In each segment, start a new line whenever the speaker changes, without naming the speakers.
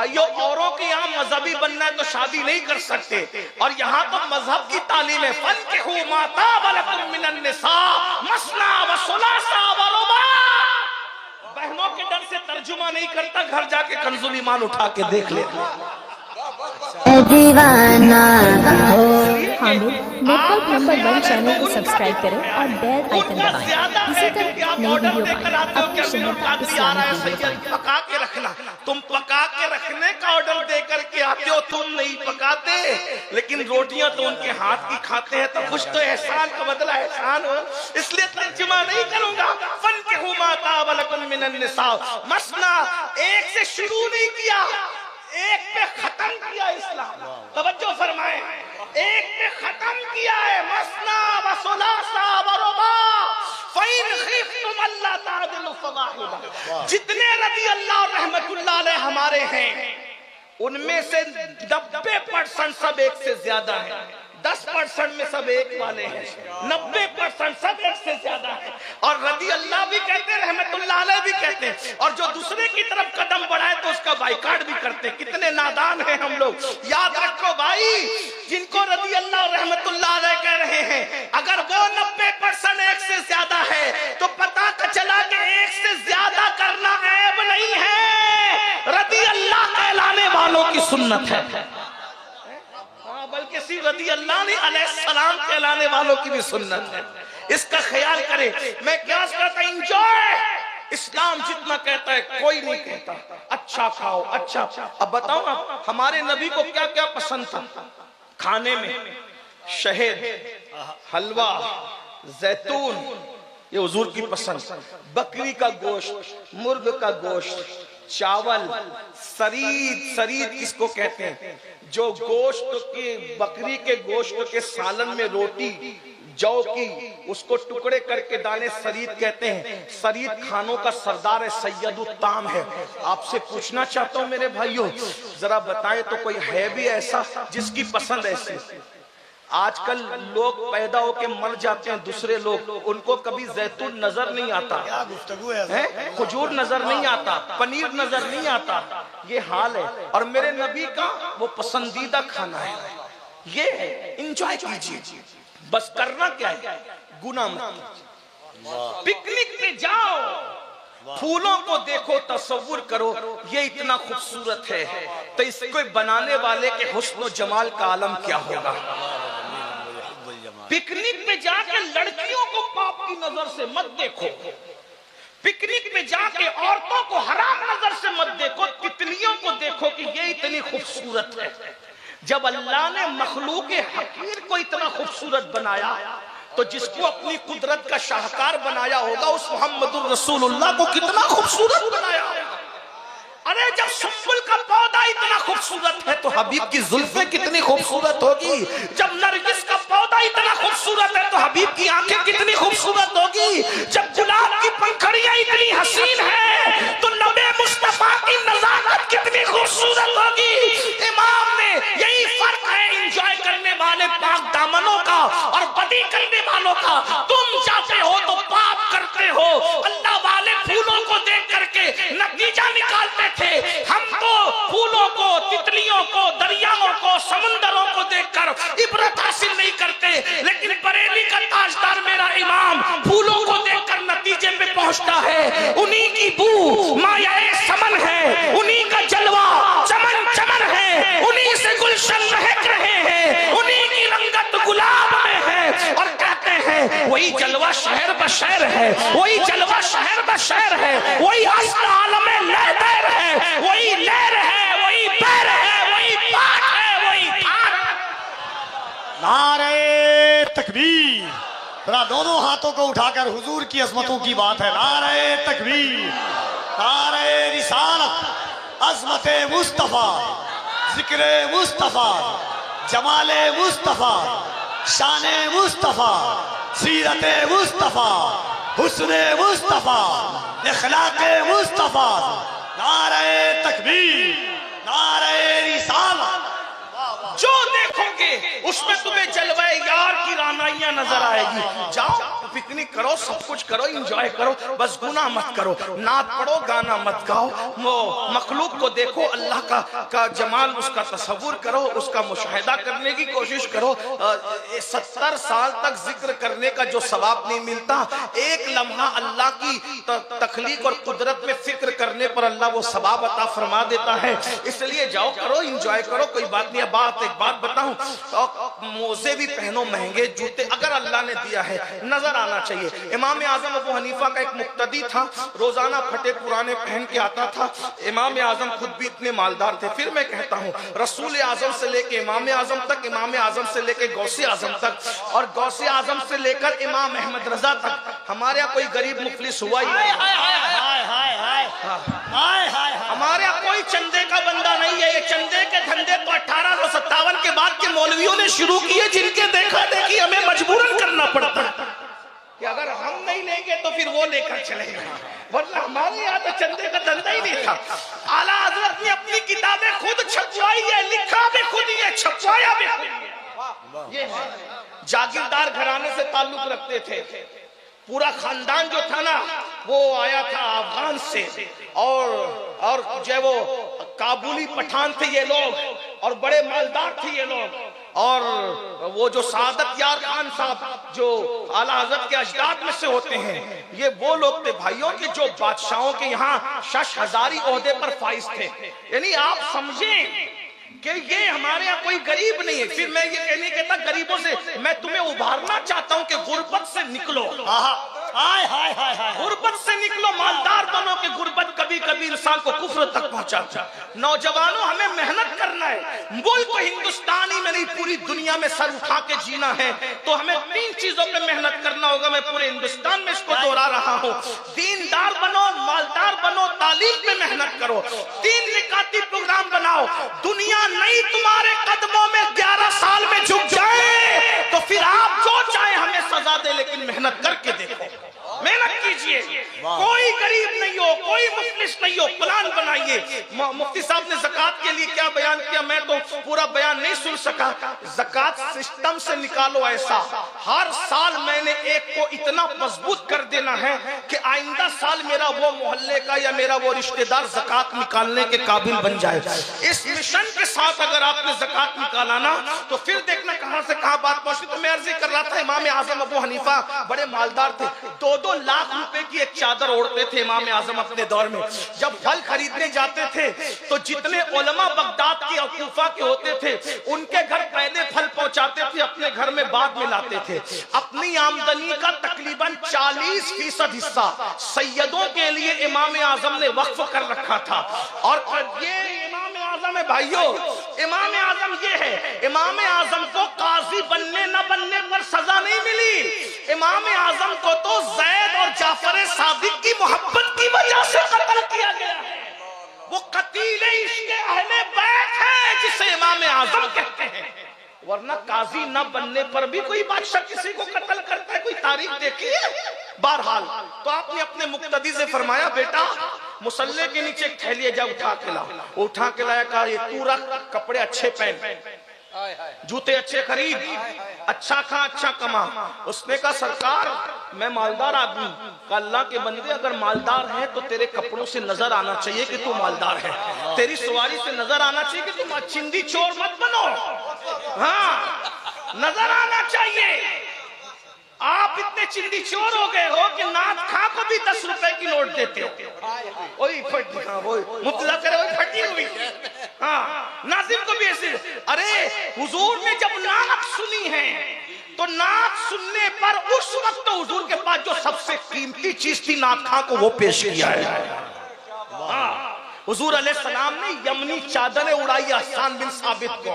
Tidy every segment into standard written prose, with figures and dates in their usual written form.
भाइयों, औरों के यहाँ मजहबी बनना है तो शादी नहीं कर सकते, और यहाँ तो मजहब की तालीम है। फन्किहू मा ताब लकुम मिनन निसा मसना व सुलासा व रुबा। बहनों के डर से तर्जुमा नहीं करता, घर जाके कंजुल ईमान उठा के देख लेते।
दीवाना हो हामिद नेटवर्क नंबर 1 चैनल को सब्सक्राइब करें और बेल आइकन दबाएं। इसी तरह नई वीडियो पाएं अपनी सुन्नत इस्लामी वीडियो पाएं।
पका के रखना, तुम पका के रखने का ऑर्डर दे करके आते हो, तुम नहीं पकाते, लेकिन रोटियां तो उनके हाथ की खाते हैं, तो कुछ तो एहसान का बदला एहसान हो, इसलिए तर्जुमा नहीं करूंगा। फन्किहू मा ताब लकुम मिनन निसा मसना, एक से शुरू नहीं किया, एक पे खत्म किया इस्लाम। तवज्जो फरमाए, एक पे खत्म किया है। मसना व सुलासा व रुबा फइन खिफ्तुम अल्ला तादिलु फवाहिदा। जितने रज़ी अल्लाह रहमतुल्लाह अलैह हमारे हैं, उनमें से 90% सब एक से ज्यादा है, 10% में सब एक वाले हैं, 90% सब एक से ज्यादा है। और रज़ी अल्लाह भी कहते हैं, रहमतुल्लाह अलैह भी कहते हैं, और जो दूसरे की तरफ कदम बढ़ाए तो उसका बाइकाट भी करते हैं। कितने नादान हैं हम लोग। याद रखो भाई, जिनको रज़ी अल्लाह रहमतुल्लाह अलैह कह रहे हैं, अगर वो 90% एक से ज्यादा है तो पता चला कि एक से ज्यादा करना ऐब नहीं है, रज़ी अल्लाह कहलाने वालों की सुन्नत है, बल्कि सिर्फ रज़ी अल्लाह ने अलैहिस्सलाम कहलाने वालों की भी सुन्नत है। इसका ख्याल करें। मैं क्या कहता, एंजॉय। इस्लाम जितना कहता है कोई नहीं कहता। अच्छा खाओ, अच्छा। अब बताओ ना, हमारे नबी को क्या क्या पसंद था खाने में? शहद, हलवा, जैतून, ये हुजूर की पसंद। बकरी का गोश्त, मुर्ग का गोश्त, चावल, सरीद। सरीद किसको कहते हैं? जो गोश्त के, बकरी के गोश्त के सालन में रोटी जौ की, उसको टुकड़े करके दाने सरीद कहते हैं। सरीद खानों का सरदार है, सैयदुत्ताम है। आपसे पूछना चाहता हूं मेरे भाइयों, जरा बताएं तो कोई है भी ऐसा जिसकी पसंद ऐसी? आजकल लोग पैदा होके मर जाते हैं, दूसरे लोग, उनको कभी जैतून नजर नहीं आता है, खजूर नजर नहीं आता, पनीर नजर नहीं आता। ये हाल है। और मेरे नबी का वो पसंदीदा खाना है, ये है। एंजॉय कीजिए, बस करना क्या है, गुनाह मत। पिकनिक पे जाओ, फूलों को देखो, तसव्वुर करो ये इतना खूबसूरत है, तो इसको बनाने वाले के हुस्न और जमाल का आलम क्या होगा। पिकनिक पे जाके लड़कियों को पाप की नजर से मत देखो, पिकनिक पे जाके औरतों को हराम नजर से मत देखो, तितलियों को देखो कि ये इतनी खूबसूरत है। जब अल्लाह ने मखलूक हकीर को इतना खूबसूरत बनाया, तो जिसको अपनी कुदरत का शाहकार बनाया होगा, उस मोहम्मदुर रसूलुल्लाह को कितना खूबसूरत बनाया होगा। अरे जब सुम्बुल का पौधा इतना खूबसूरत है तो हबीब की जुल्फें कितनी खूबसूरत होगी। जब नरगिस का पौधा इतना खूबसूरत है तो हबीब की आंखें कितनी खूबसूरत होगी। जब गुलाब की पंखड़ियां इतनी हसीन है तो नबी मुस्तफा की नजाकत कितनी खूबसूरत होगी। इमाम ने यही फर्क है एंजॉय करने वाले पाक दामनों का और बदी करने वालों का। तुम जाते हो तो पाप करते हो, अल्लाह वाले फूलों को देख करके नतीजा निकालते थे। हम तो फूलों को, तितलियों को, दरियाओं को, समुंदरों को देखकर इबरत हासिल नहीं करते, लेकिन बरेली का ताजदार मेरा इमाम फूलों को देखकर नतीजे पे पहुंचता है। उन्हीं की बू मायाए समन है, उन्हीं का जलवा चमन चमन है, उन्हीं से गुलशन महक रहे हैं, उन्हीं की रंगत गुलाब में है। और कहते हैं वही जलवा शहर बशहर है, वही जलवा शहर बशहर है, वही अस्ल आलम लहर है, वही लहर है, वही पैर है, वही पाठ है, वही थार।
नारे तकबीर। जरा दोनों हाथों को उठाकर हुजूर की अजमतों की बात है। नारे तकबीर, नारे रिसालत, अजमते मुस्तफा, जिक्रे मुस्तफा, जमाले मुस्तफा, शाने मुस्तफा, सीरते मुस्तफा, हुस्ने मुस्तफा, इखलाके मुस्तफा। नारे तकबीर, नारे रिसालत।
जो देखोगे उसमें तुम्हें जलवाए यार की रानाइयां नजर आएगी। जाओ पिकनिक करो, सब कुछ करो, एंजॉय करो, बस गुनाह मत करो, नात पढ़ो, गाना मत गाओ, वो मखलूक को देखो, अल्लाह का जमाल, उसका तसव्वुर करो, उसका मुशाहिदा करने की कोशिश करो। 70 साल तक जिक्र करने का जो सवाब नहीं मिलता, एक लम्हा अल्लाह की तखलीक और कुदरत में फिक्र करने पर अल्लाह वो सवाब अता फरमा देता है। इसलिए जाओ करो, एंजॉय करो, कोई बात नहीं। एक बात बताऊं, मोजे भी पहनो, महंगे जूते अगर अल्लाह ने दिया है, नजर आना चाहिए। इमाम आजम अबू हनीफा का एक मुक्तदी था, रोजाना फटे पुराने पहन के आता था। इमाम आजम खुद भी इतने मालदार थे। फिर मैं कहता हूँ, रसूल आजम से लेके इमाम आजम तक, इमाम आजम से लेके गौसे आजम तक, और गौसे आजम से लेकर इमाम अहमद रजा तक हमारे यहाँ कोई गरीब मुफलिस हुआ ही नहीं। हमारे यहाँ कोई चंदे का बंदा नहीं है। ये चंदे के धंधे तो 1857 के बाद के मौलवियों ने शुरू किए, जिनके देखा देखी हमें मजबूरन करना पड़ता है कि अगर हम नहीं लेंगे तो फिर वो लेकर चलेगा, वरना हमारे यहाँ तो चंदे का धंधा ही नहीं था। आला हजरत ने अपनी किताबें खुद छपवाई है, लिखा भी खुद ही है, छपवाया भी खुद ही है। ये है, जागीरदार घराने से ताल्लुक रखते थे। पूरा खानदान जो था ना, वो आया था अफगान से, और जो वो काबुली पठान थे ये लोग, और बड़े मालदार थे ये लोग। और वो जो सादत यार खान साहब जो आला हजरत के अजदाद में से होते हैं, ये वो लोग थे भाइयों के जो बादशाहों के यहाँ शश हजारी ओहदे पर फाइज थे। यानी आप समझें कि ये हमारे यहाँ कोई गरीब नहीं है। फिर मैं ये कहने कहता गरीबों से, मैं तुम्हें उभारना चाहता हूँ कि गुर्बत से निकलो, गुर्बत से निकलो, मालदार बनो कि गुर्बत कभी कभी इंसान को कुफ्र तक पहुंचाता है। नौजवानों, हमें मेहनत करना है। मुल्क तो हिंदुस्तानी में नहीं, पूरी दुनिया में सर उठा के जीना है, तो हमें 3 चीजों पे मेहनत करना होगा। मैं पूरे हिंदुस्तान में इसको दोहरा रहा हूँ। दीनदार बनो, मालदार बनो, तालीम पे मेहनत करो, 3 रिकाती प्रोग्राम बनाओ। दुनिया नहीं तुम्हारे कदमों में 11 साल में झुक जाए तो फिर आप जो चाहे हमें सजा दे, लेकिन मेहनत करके देखो, मेहनत कीजिए। कोई गरीब नहीं हो, कोई मुफलिस नहीं हो, प्लान बनाइए। मुफ्ती साहब ने ज़कात के लिए क्या बयान किया, मैं तो पूरा बयान नहीं सुन सका। ज़कात सिस्टम से निकालो ऐसा, हर साल मैंने एक को इतना मजबूत कर देना है कि आइंदा साल मेरा वो मोहल्ले का या मेरा वो रिश्तेदार ज़कात निकालने के काबिल बन जाए। इस मिशन के साथ अगर आपने ज़कात निकाला ना, तो फिर देखना कहां से कहां बात पहुंची। तो मैं अर्जी कर रहा था, इमाम आजम अबू हनीफा बड़े मालदार थे, 2-2 लाख रुपए की एक चादर ओढ़ते थे इमाम आजम अपने दौर में। जब फल खरीदने जाते थे तो जितने उलमा बगदाद के और कूफा के होते थे, उनके घर पहले फल पहुंचाते थे, अपने घर में बाद में लाते थे। अपनी आमदनी का तकरीबन 40% हिस्सा सैयदों के लिए इमाम आजम ने वक्फ कर रखा था। और ये इमाम आजम है भाइयों, इमाम आजम ये है। इमाम आजम को काजी बनने न बनने पर सजा नहीं मिली, इमाम आजम को तो जैद और जाफर सादिक की मोहब्बत की वजह से कत्ल किया गया है। वो कतीले इश्क़े अहले बैत है जिसे इमाम आजम कहते हैं। वरना काजी न बनने पर भी कोई बादशाह किसी को कत्ल करता है, कोई तारीख देखी है? बहरहाल, तो आपने अपने मुक्तदी से फरमाया, बेटा मुसल्ले के नीचे एक थैली जा उठा के ला। उठा के लाया, कहा ये तू रख, कपड़े अच्छे पहन, जूते अच्छे खरीद, अच्छा खा, अच्छा कमा। उसने कहा सरकार मैं मालदार आदमी का, अल्लाह के बंदे अगर मालदार है तो तेरे कपड़ों से नजर आना चाहिए कि तू मालदार है, तेरी सवारी से नजर आना चाहिए कि तुम चिंदी चोर मत बनो। हाँ, नजर आना चाहिए। आप इतने चिंदी चोर हो गए हो कि नाथ खा को भी 10 रुपए की नोट देते हो। फटी हुई, हाँ, नाजिम को भी ऐसे। अरे हुजूर ने जब नात सुनी है तो नात सुनने पर उस वक्त तो हुजूर के पास जो सबसे कीमती चीज थी नात खा को वो पेश किया है। हाँ, हुजूर अलैहिस्सलाम ने यमनी चादरें उड़ाई हसन बिन साबित को।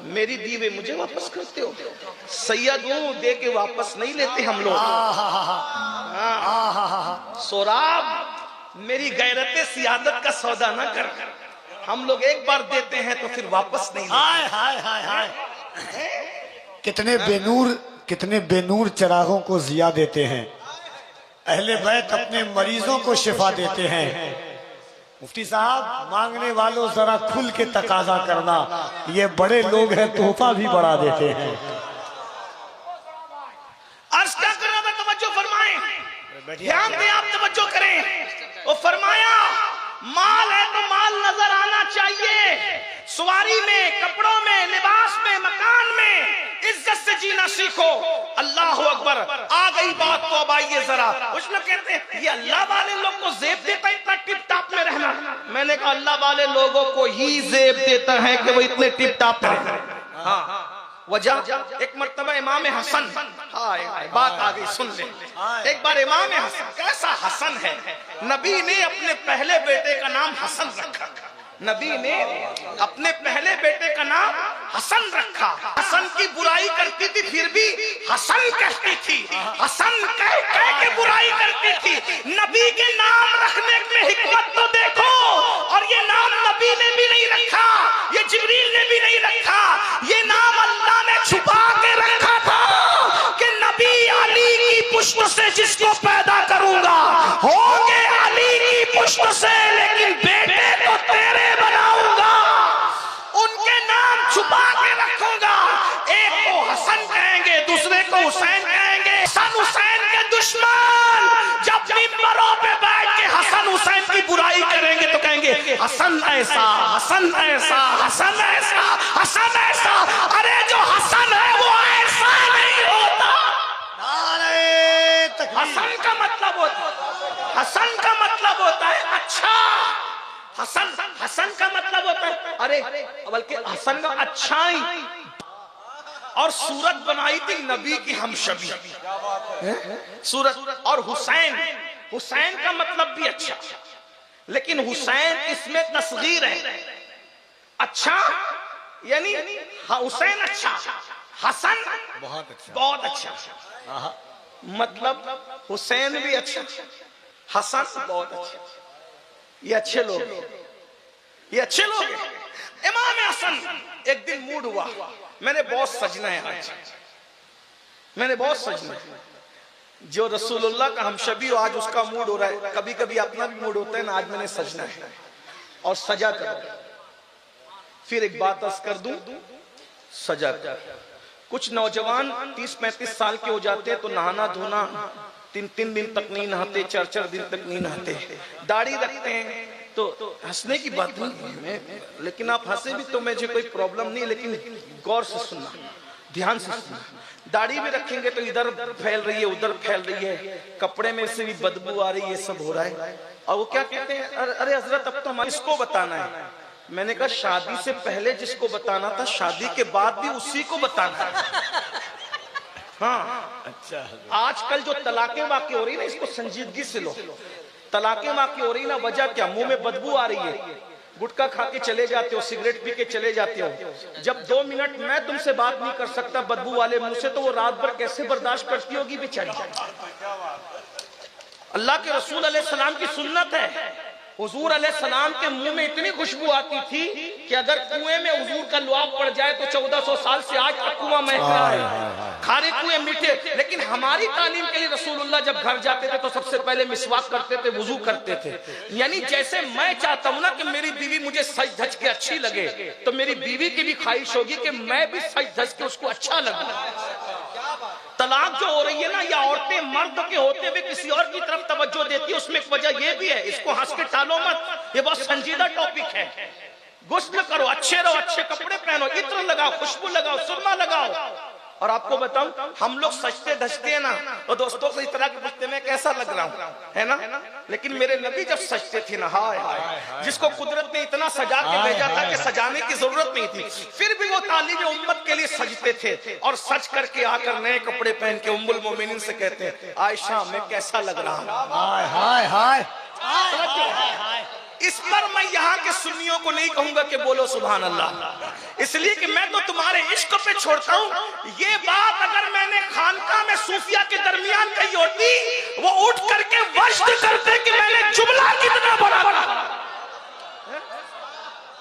मेरी दीवे मुझे वापस करते हो, सैयद हूं दे के वापस नहीं लेते हम लोग। सोराब मेरी गैरत सियादत का सौदा ना कर, हम लोग एक बार देते हैं तो फिर वापस नहीं लेते।
हाय हाय हाय, कितने बेनूर चरागों को जिया देते हैं। अहले बैत अपने मरीजों को शिफा देते हैं। मुफ्ती साहब, मांगने वालों जरा खुल के तकाजा करना, ये बड़े लोग हैं, तोहफा भी बढ़ा देते हैं।
अर्ज क्या कर रहा था, तवज्जो फरमाएं, ध्यान दें आप, तवज्जो करें। वो फरमाया माल है तो माल नजर आना चाहिए, सवारी में, कपड़ों में, लिबास में, मकान में इज्जत से जीना सीखो। अल्लाह अकबर, आ गई बात तो अब आइए जरा। कुछ लोग कहते हैं ये अल्लाह वाले लोग को जेब देता है इतना टिप टाप में रहना। मैंने कहा अल्लाह वाले लोगों को ही जेब देता है कि वो इतने टिप टाप में रहना। हाँ, वजह एक मर्तबा इमाम हसन, हाय बात आ गई, सुन ले। एक बार इमाम हसन, कैसा हसन है, नबी ने अपने पहले बेटे का नाम हसन रखा। नबी ने अपने पहले बेटे का नाम हसन रखा। हसन की बुराई करती थी फिर भी हसन कहती थी, हसन कह कह के बुराई करती थी। नबी के नाम रखने में हिकमत तो देखो, और ये नाम नबी ने भी नहीं रखा, ये जिब्रील ने भी नहीं रखा, ये नाम अल्लाह ने छुपा के रखा था कि नबी अली की पुष्ट से जिसको पैदा करूंगा होंगे अली की पुष्ट से, लेकिन बेटे तो तेरे बनाऊंगा, उनके नाम छुपा के रखूंगा। एक को हसन कहेंगे, दूसरे को हुसैन कहेंगे। हसन हुसैन के दुश्मन जब मिंबरों पे बैठ के हसन हुसैन की बुराई करेंगे तो कहेंगे हसन ऐसा, हसन ऐसा, हसन ऐसा, हसन ऐसा। अरे जो हसन है वो ऐसा नहीं होता। हसन का मतलब होता, हसन का मतलब होता है अच्छा। हसन, हसन का मतलब होता है अरे, बल्कि हसन का अच्छाई। और सूरत बनाई थी नबी की हमशबी सूरत। और हुसैन, हुसैन का मतलब भी अच्छा, लेकिन हुसैन इसमें तस्गीर है। अच्छा यानी हुसैन अच्छा, हसन
बहुत अच्छा,
बहुत अच्छा। मतलब हुसैन भी अच्छा, हसन बहुत अच्छा। ये अच्छे लोग, ये अच्छे लोग। इमाम हसन एक दिन मूड हुआ, मैंने बहुत सजना है आज, मैंने बहुत सजना है। जो रसूलुल्लाह का हमशबी हो, आज उसका मूड हो रहा है। कभी कभी अपना भी मूड होता है ना, आज मैंने सजना है और सजा कर। फिर एक बात अर्ज कर दूं, सजा कर। कुछ नौजवान 30-35 साल के हो जाते हैं तो नहाना धोना 3-3 दिन तक नहीं नहाते, 4-4 दिन तक नहीं नहाते, दाढ़ी रखते हैं। तो हंसने की बात नहीं है, लेकिन आप हंसे भी तो मुझे कोई प्रॉब्लम नहीं, लेकिन गौर से सुनना, ध्यान से सुनना। दाढ़ी भी रखेंगे तो इधर फैल रही है, उधर फैल रही है, कपड़े में से भी बदबू आ रही है, सब हो रहा है। और वो क्या कहते हैं, अरे हजरत अब तो हमारे इसको बताना है। मैंने कहा शादी से पहले जिसको बताना था, शादी के बाद भी उसी को बताना है। हाँ, अच्छा। आजकल जो तलाकें वाक़ई हो रही ना, इसको संजीदगी से लो। तलाकें वाक़ई हो रही ना, वजह क्या, मुंह में बदबू आ रही है, गुटखा खा के चले जाते हो, सिगरेट पी के चले जाते हो। जब 2 मिनट मैं तुमसे बात नहीं कर सकता बदबू वाले मुंह से, तो वो रात भर कैसे बर्दाश्त करती होगी बेचारी। अल्लाह के रसूल अलैहिस्सलाम की सुन्नत है, हुजूर अलैहिस्सलाम के मुंह में इतनी खुशबू आती थी कि अगर कुएं में हुजूर का लुआब पड़ जाए तो 1400 साल से आज तक कुआं महक रहा है। खारे कुएं मीठे। लेकिन हमारी तालीम के लिए रसूलुल्लाह जब घर जाते थे तो सबसे पहले मिसवाक करते थे, वुजू करते थे। यानी जैसे मैं चाहता हूं ना कि मेरी बीवी मुझे सज धज के अच्छी लगे, तो मेरी बीवी की भी ख्वाहिश होगी कि मैं भी सज धज के उसको अच्छा लगूं। तलाक जो हो रही है ना, या औरतें मर्द के होते हुए किसी और की तरफ तवज्जो देती है, उसमें एक वजह ये भी है, इसको हंस के टालो मत, ये बहुत संजीदा टॉपिक है। गुस्ल करो, अच्छे रहो, अच्छे कपड़े पहनो, इत्र लगाओ, खुशबू लगाओ, सुरमा लगाओ। और आपको बताऊं, हम लोग सजते धजते हैं ना, तो दोस्तों से इस तरह के पूछते मैं कैसा लग रहा हूं, है ना, लेकिन मेरे नबी जब सजते थे ना, हाय हाय, जिसको कुदरत ने इतना सजा के भेजा था कि सजाने की जरूरत नहीं थी, फिर भी वो तालीम उम्मत के लिए सजते थे। और सज करके आकर नए कपड़े पहन के उम्मुल मोमिनीन से कहते हैं, आयशा मैं कैसा लग रहा हूँ।
हाय हाय हाय।
इस पर मैं यहाँ के सुन्नियों को नहीं कहूंगा कि बोलो सुभान अल्लाह, इसलिए कि मैं तो तुम्हारे इश्क पे छोड़ता हूँ। ये बात अगर मैंने खानका में सूफिया के दरमियान कही होती, वो उठ करके वज्द करते कि मैंने जुमला कितना बड़ा बड़ा।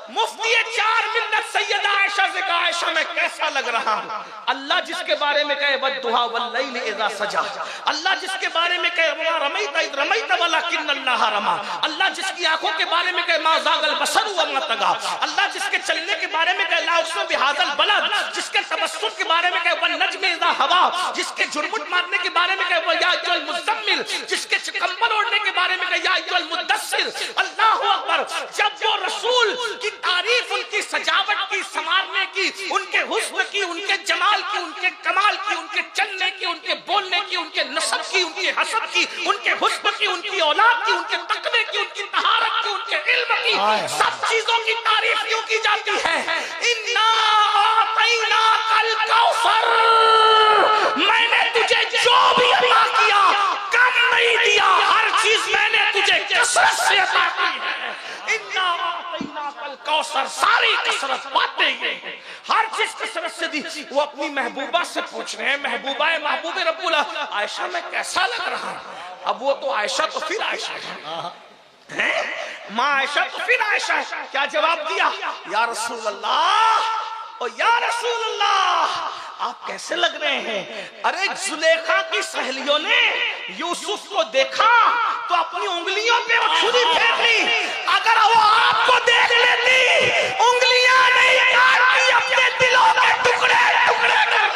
मुफ्ती 4 मिन्नत सैयदा आयशा से कहा, आयशा मैं कैसा लग रहा हूँ? अल्लाह जिसके बारे में कहे वद्दुहा वल्लैल इज़ा सजा, अल्लाह जिसके बारे में कहे वमा रमैता इज़ रमैता वलाकिन्नल्लाह रमा, अल्लाह जिसकी आंखों के बारे में कहे मा ज़ागल बसर वमा तगा, अल्लाह जिसके चलने के बारे में कहे ला उक़सिमु बिहाज़ल बलद, जिसके तबस्सुम के बारे में कहे वन नज्मि इज़ा हवा, जिसके जुर्मुट मारने के बारे में कहे या अय्युहल मुज़्ज़म्मिल, जिसके कंबल ओढ़ने के बारे में कहे या अय्युहल मुद्दस्सिर। अल्लाहु अकबर। जब वो रसूल की तारीफ, उनकी सजावट की, संवारने की, उनके हुस्न की, उनके जमाल की, उनके कमाल की, उनके चलने की, उनके बोलने की, उनके नसब की, उनके हसब की, उनके हुस्न की, उनकी औलाद की, उनके तकवे की, उनकी तहारत की, उनके इल्म की, सब चीजों की तारीफ क्यों की जाती है? इन्ना आतैना कल कौसर, मैंने तुझे जो भी अता किया कम नहीं दिया, हर चीज मैंने तुझे कसरत से अता की है। इन्ना आतैना कल कौसर, सारी कसरत बातें ये हैं, हर चीज कसरत से दी। वो अपनी महबूबा से पूछ रहे हैं, महबूबा है महबूबे रब्बुल, आयशा मैं कैसा लग रहा हूं? अब वो तो आयशा तो फिर आयशा है, माँ आयशा तो फिर आयशा है। क्या जवाब दिया? या रसूल अल्लाह, ओ या रसूल अल्लाह, आप कैसे लग रहे हैं? अरे जुलेखा की सहेलियों ने यूसुफ को देखा तो अपनी उंगलियों पे वो छुरी फेर ली, अगर वो आपको देख लेती उंगलियां नहीं काटती, अपने दिलों के टुकड़े टुकड़े कर।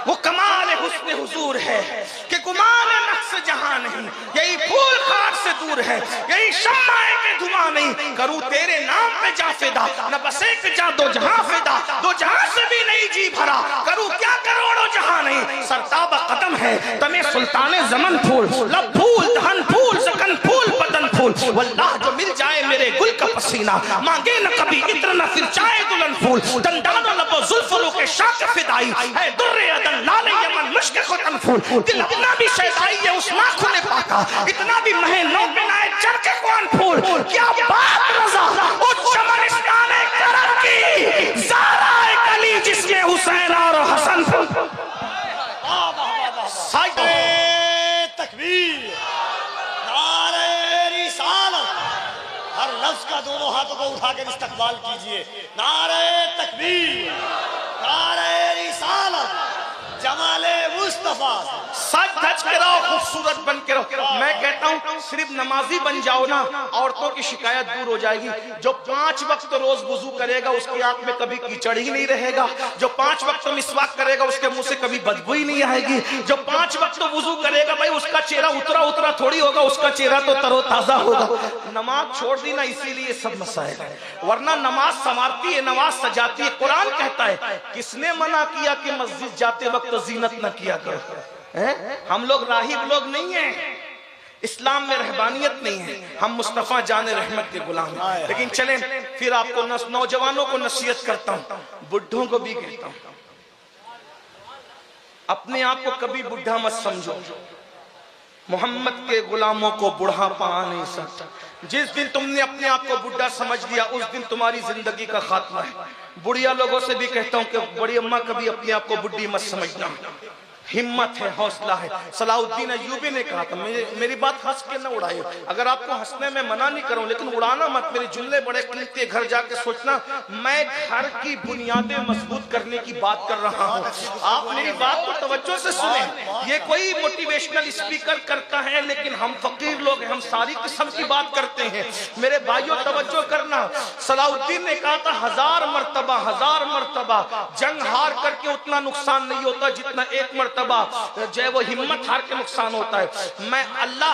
वो कमाल हुस्न हुजूर है कि गुमान नफ्स जहां नहीं, यही फूल खाक से दूर है, यही शम्माए के धुआं नहीं, करूं तेरे नाम पे जा फिदा, न बस एक जा दो जहां फिदा, दो जहां से भी नहीं जी भरा, करूं क्या करोड़ों जहां नहीं, सरताब कदम है तमे सुल्ताने जमन फूल, लब फूल दहन फूल सकन फूल बदन फूल, वल्लाह जो मिल जाए मेरे गुल का पसीना, मांगे न कभी इत्र न फिर चाहे दुल्हन फूल, दंदानो लबो जुल्फों के शाक फिदाई है, दुर्रे अदन लाले यमन मुश्क खुतन फूल, दिल अपना भी शैताई है उस नाखुन ने पाका, इतना भी महनो बिनाए चरके कौन फूल, क्या बात रज़ा उस चमनिस्तान करम की, ज़ारा कली जिसके हुसैन और हसन फूल।
तकबीर, नारे रिसालत, हर लफ्ज का दोनों हाथों को उठाकर इस्तकबाल कीजिए। नारे तकबीर, नारे रिसालत, जमाले मुस्तफा,
सच धज के रहो, खूबसूरत बन के रहो। मैं कहता हूँ सिर्फ नमाजी बन जाओ ना, औरतों की शिकायत दूर हो जाएगी। जो 5 वक्त रोज वुजू करेगा उसकी आंख में कभी कीचड़ ही नहीं रहेगा, जो 5 वक्त मिसवाक करेगा उसके मुंह से कभी बदबू ही नहीं आएगी, जो 5 वक्त वुजू करेगा भाई उसका चेहरा उतरा उतरा थोड़ी होगा, उसका चेहरा तो तरोताजा होगा। नमाज छोड़ दी ना इसीलिए सब मसाइल है, वरना नमाज संवारती है, नमाज सजाती है। कुरान कहता है किसने मना किया कि मस्जिद जाते वक्त जीनत न किया करो? हम लोग राहिब लोग नहीं हैं, इस्लाम में रहबानियत नहीं है, हम मुस्तफा जाने रहमत के गुलाम हैं। लेकिन चलें फिर आपको नौजवानों को नसीहत करता हूं, बुढ़ों को भी कहता हूं, अपने आप को कभी बुढ़ा मत समझो। मोहम्मद के गुलामों को बुढ़ापा आ नहीं सकता। जिस दिन तुमने अपने आप को बुढ़ा समझ लिया उस दिन तुम्हारी जिंदगी का खात्मा है। बुढ़िया लोगों से भी कहता हूं कि बड़ी अम्मा कभी अपने आप को बुढ़ी मत समझना, हिम्मत है, हौसला है। सलाहुद्दीन अय्यूबी ने कहा था, मेरी बात हंस के न उड़ाइए, अगर आपको हंसने में मना नहीं करूं लेकिन उड़ाना मत, मेरे जुमले बड़े कीमती, घर जाके सोचना मैं घर की बुनियादें मजबूत करने की बात कर रहा हूं। आप मेरी बात को तवज्जो से सुने, ये कोई मोटिवेशनल स्पीकर करता है लेकिन हम फकीर लोग हैं, हम सारी किस्म की बात करते हैं। मेरे भाइयों तवज्जो करना, सलाहुद्दीन ने कहा था 1000 मर्तबा जंग हार करके उतना नुकसान नहीं होता जितना एक मर्तबा जो है वो हिम्मत हार के नुकसान होता है। मैं अल्लाह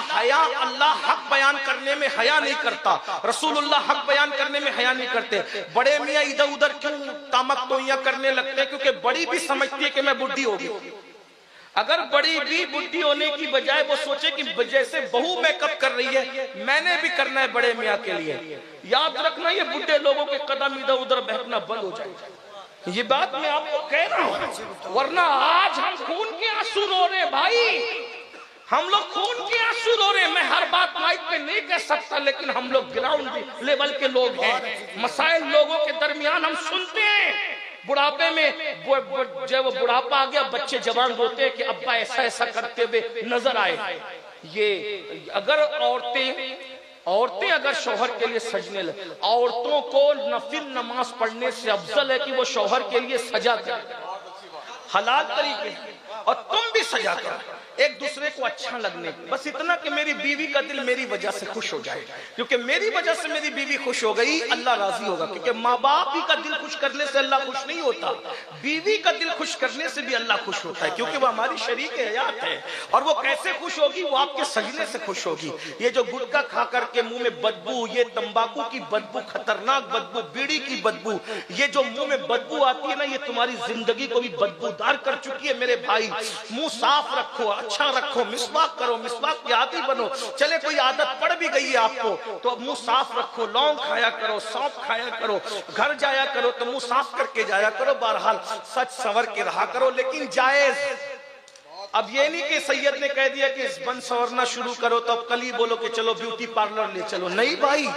हक बयान करने में हया नहीं करता, रसूलुल्लाह हक बयान करने में हया नहीं करते। बड़े मियाँ इधर उधर क्यों तामक तोइयां करने लगते हैं? क्योंकि बड़ी भी समझती है कि मैं बुढ़ी होगी। अगर बड़ी भी बुढ़ी होने की बजाय वो सोचे कि जैसे बहू मेकअप कर रही है मैंने भी करना है बड़े मियाँ के लिए, याद रखना ये बुढ़े लोगों के कदम इधर उधर बहकना बंद हो जाएगा। ये बात मैं आपको कह रहा हूं, वरना आज हम खून के आंसू रो रहे भाई, हम लोग खून के आंसू रो रहे। मैं हर बात माइक पे नहीं कह सकता लेकिन हम लोग ग्राउंड लेवल के लोग हैं, मसाइल लोगों के दरमियान हम सुनते हैं। बुढ़ापे में जब वो बुढ़ापा आ गया बच्चे जवान रोते हैं कि अब्बा ऐसा ऐसा करते हुए नजर आए। ये अगर औरतें अगर शौहर के लिए सजने लगे, औरतों को नफिल नमाज पढ़ने से अफजल है कि वो शौहर के लिए सजा करें हलाल तरीके, और तुम भी सजा करो एक दूसरे को अच्छा लगने, बस इतना कि मेरी बीवी का दिल मेरी वजह से खुश हो जाए, क्योंकि मेरी वजह से मेरी बीवी खुश हो गई, अल्लाह राजी होगा। क्योंकि माँ बाप ही का दिल खुश करने से अल्लाह खुश नहीं होता, बीवी का दिल खुश करने से भी अल्लाह खुश होता है, क्योंकि वो हमारी शरीक हयात है। और वो कैसे खुश होगी? वो आपके सजने से खुश होगी। ये जो गुटखा खा करके मुंह में बदबू, ये तंबाकू की बदबू, खतरनाक बदबू, बीड़ी की बदबू, ये जो मुंह में बदबू आती है ना, ये तुम्हारी जिंदगी को भी बदबूदार कर चुकी है। मेरे भाई, मुंह साफ रखो, अच्छा रखो, मिसवाक करो, मिसवाक की आदि बनो। चले कोई आदत पड़ भी गई है आपको तो मुंह साफ रखो, लौंग खाया करो, सौंफ खाया करो, घर जाया करो तो मुंह साफ करके जाया करो, बहरहाल सच संवर के रहा करो, लेकिन जायज। अब ये नहीं कि सैयद ने कह दिया कि बन संवरना शुरू करो तो अब कल ही बोलो कि चलो ब्यूटी पार्लर ले चलो। नहीं भाई,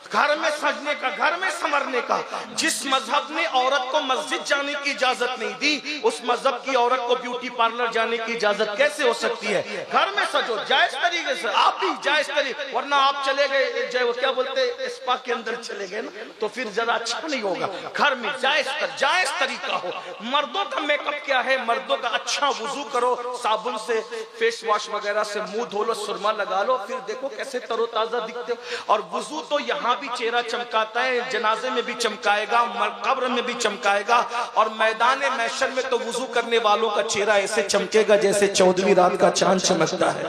घर में सजने का, घर में संवरने का। जिस मजहब ने औरत को मस्जिद जाने की इजाजत नहीं दी, उस मजहब की औरत को ब्यूटी पार्लर जाने की इजाजत कैसे हो सकती है? घर में सजो जायज तरीके से, आप भी जायज तरीके, वरना आप चले गए क्या बोलते स्पा के अंदर चले गए ना, तो फिर जरा अच्छा नहीं होगा। घर में जायज तरीका हो। मर्दों का मेकअप क्या है? मर्दों का अच्छा वुजू करो, साबुन से फेस वॉश वगैरह से मुंह धो लो, सुरमा लगा लो, फिर देखो कैसे तरोताजा दिखते हो। और वुजू तो यहाँ भी चेहरा चमकाता है, जनाजे में भी चमकाएगा, कब्र में भी चमकाएगा, और मैदान महशर में तो वुजू करने वालों का चेहरा ऐसे चमकेगा जैसे 14वीं रात का चांद चमकता है।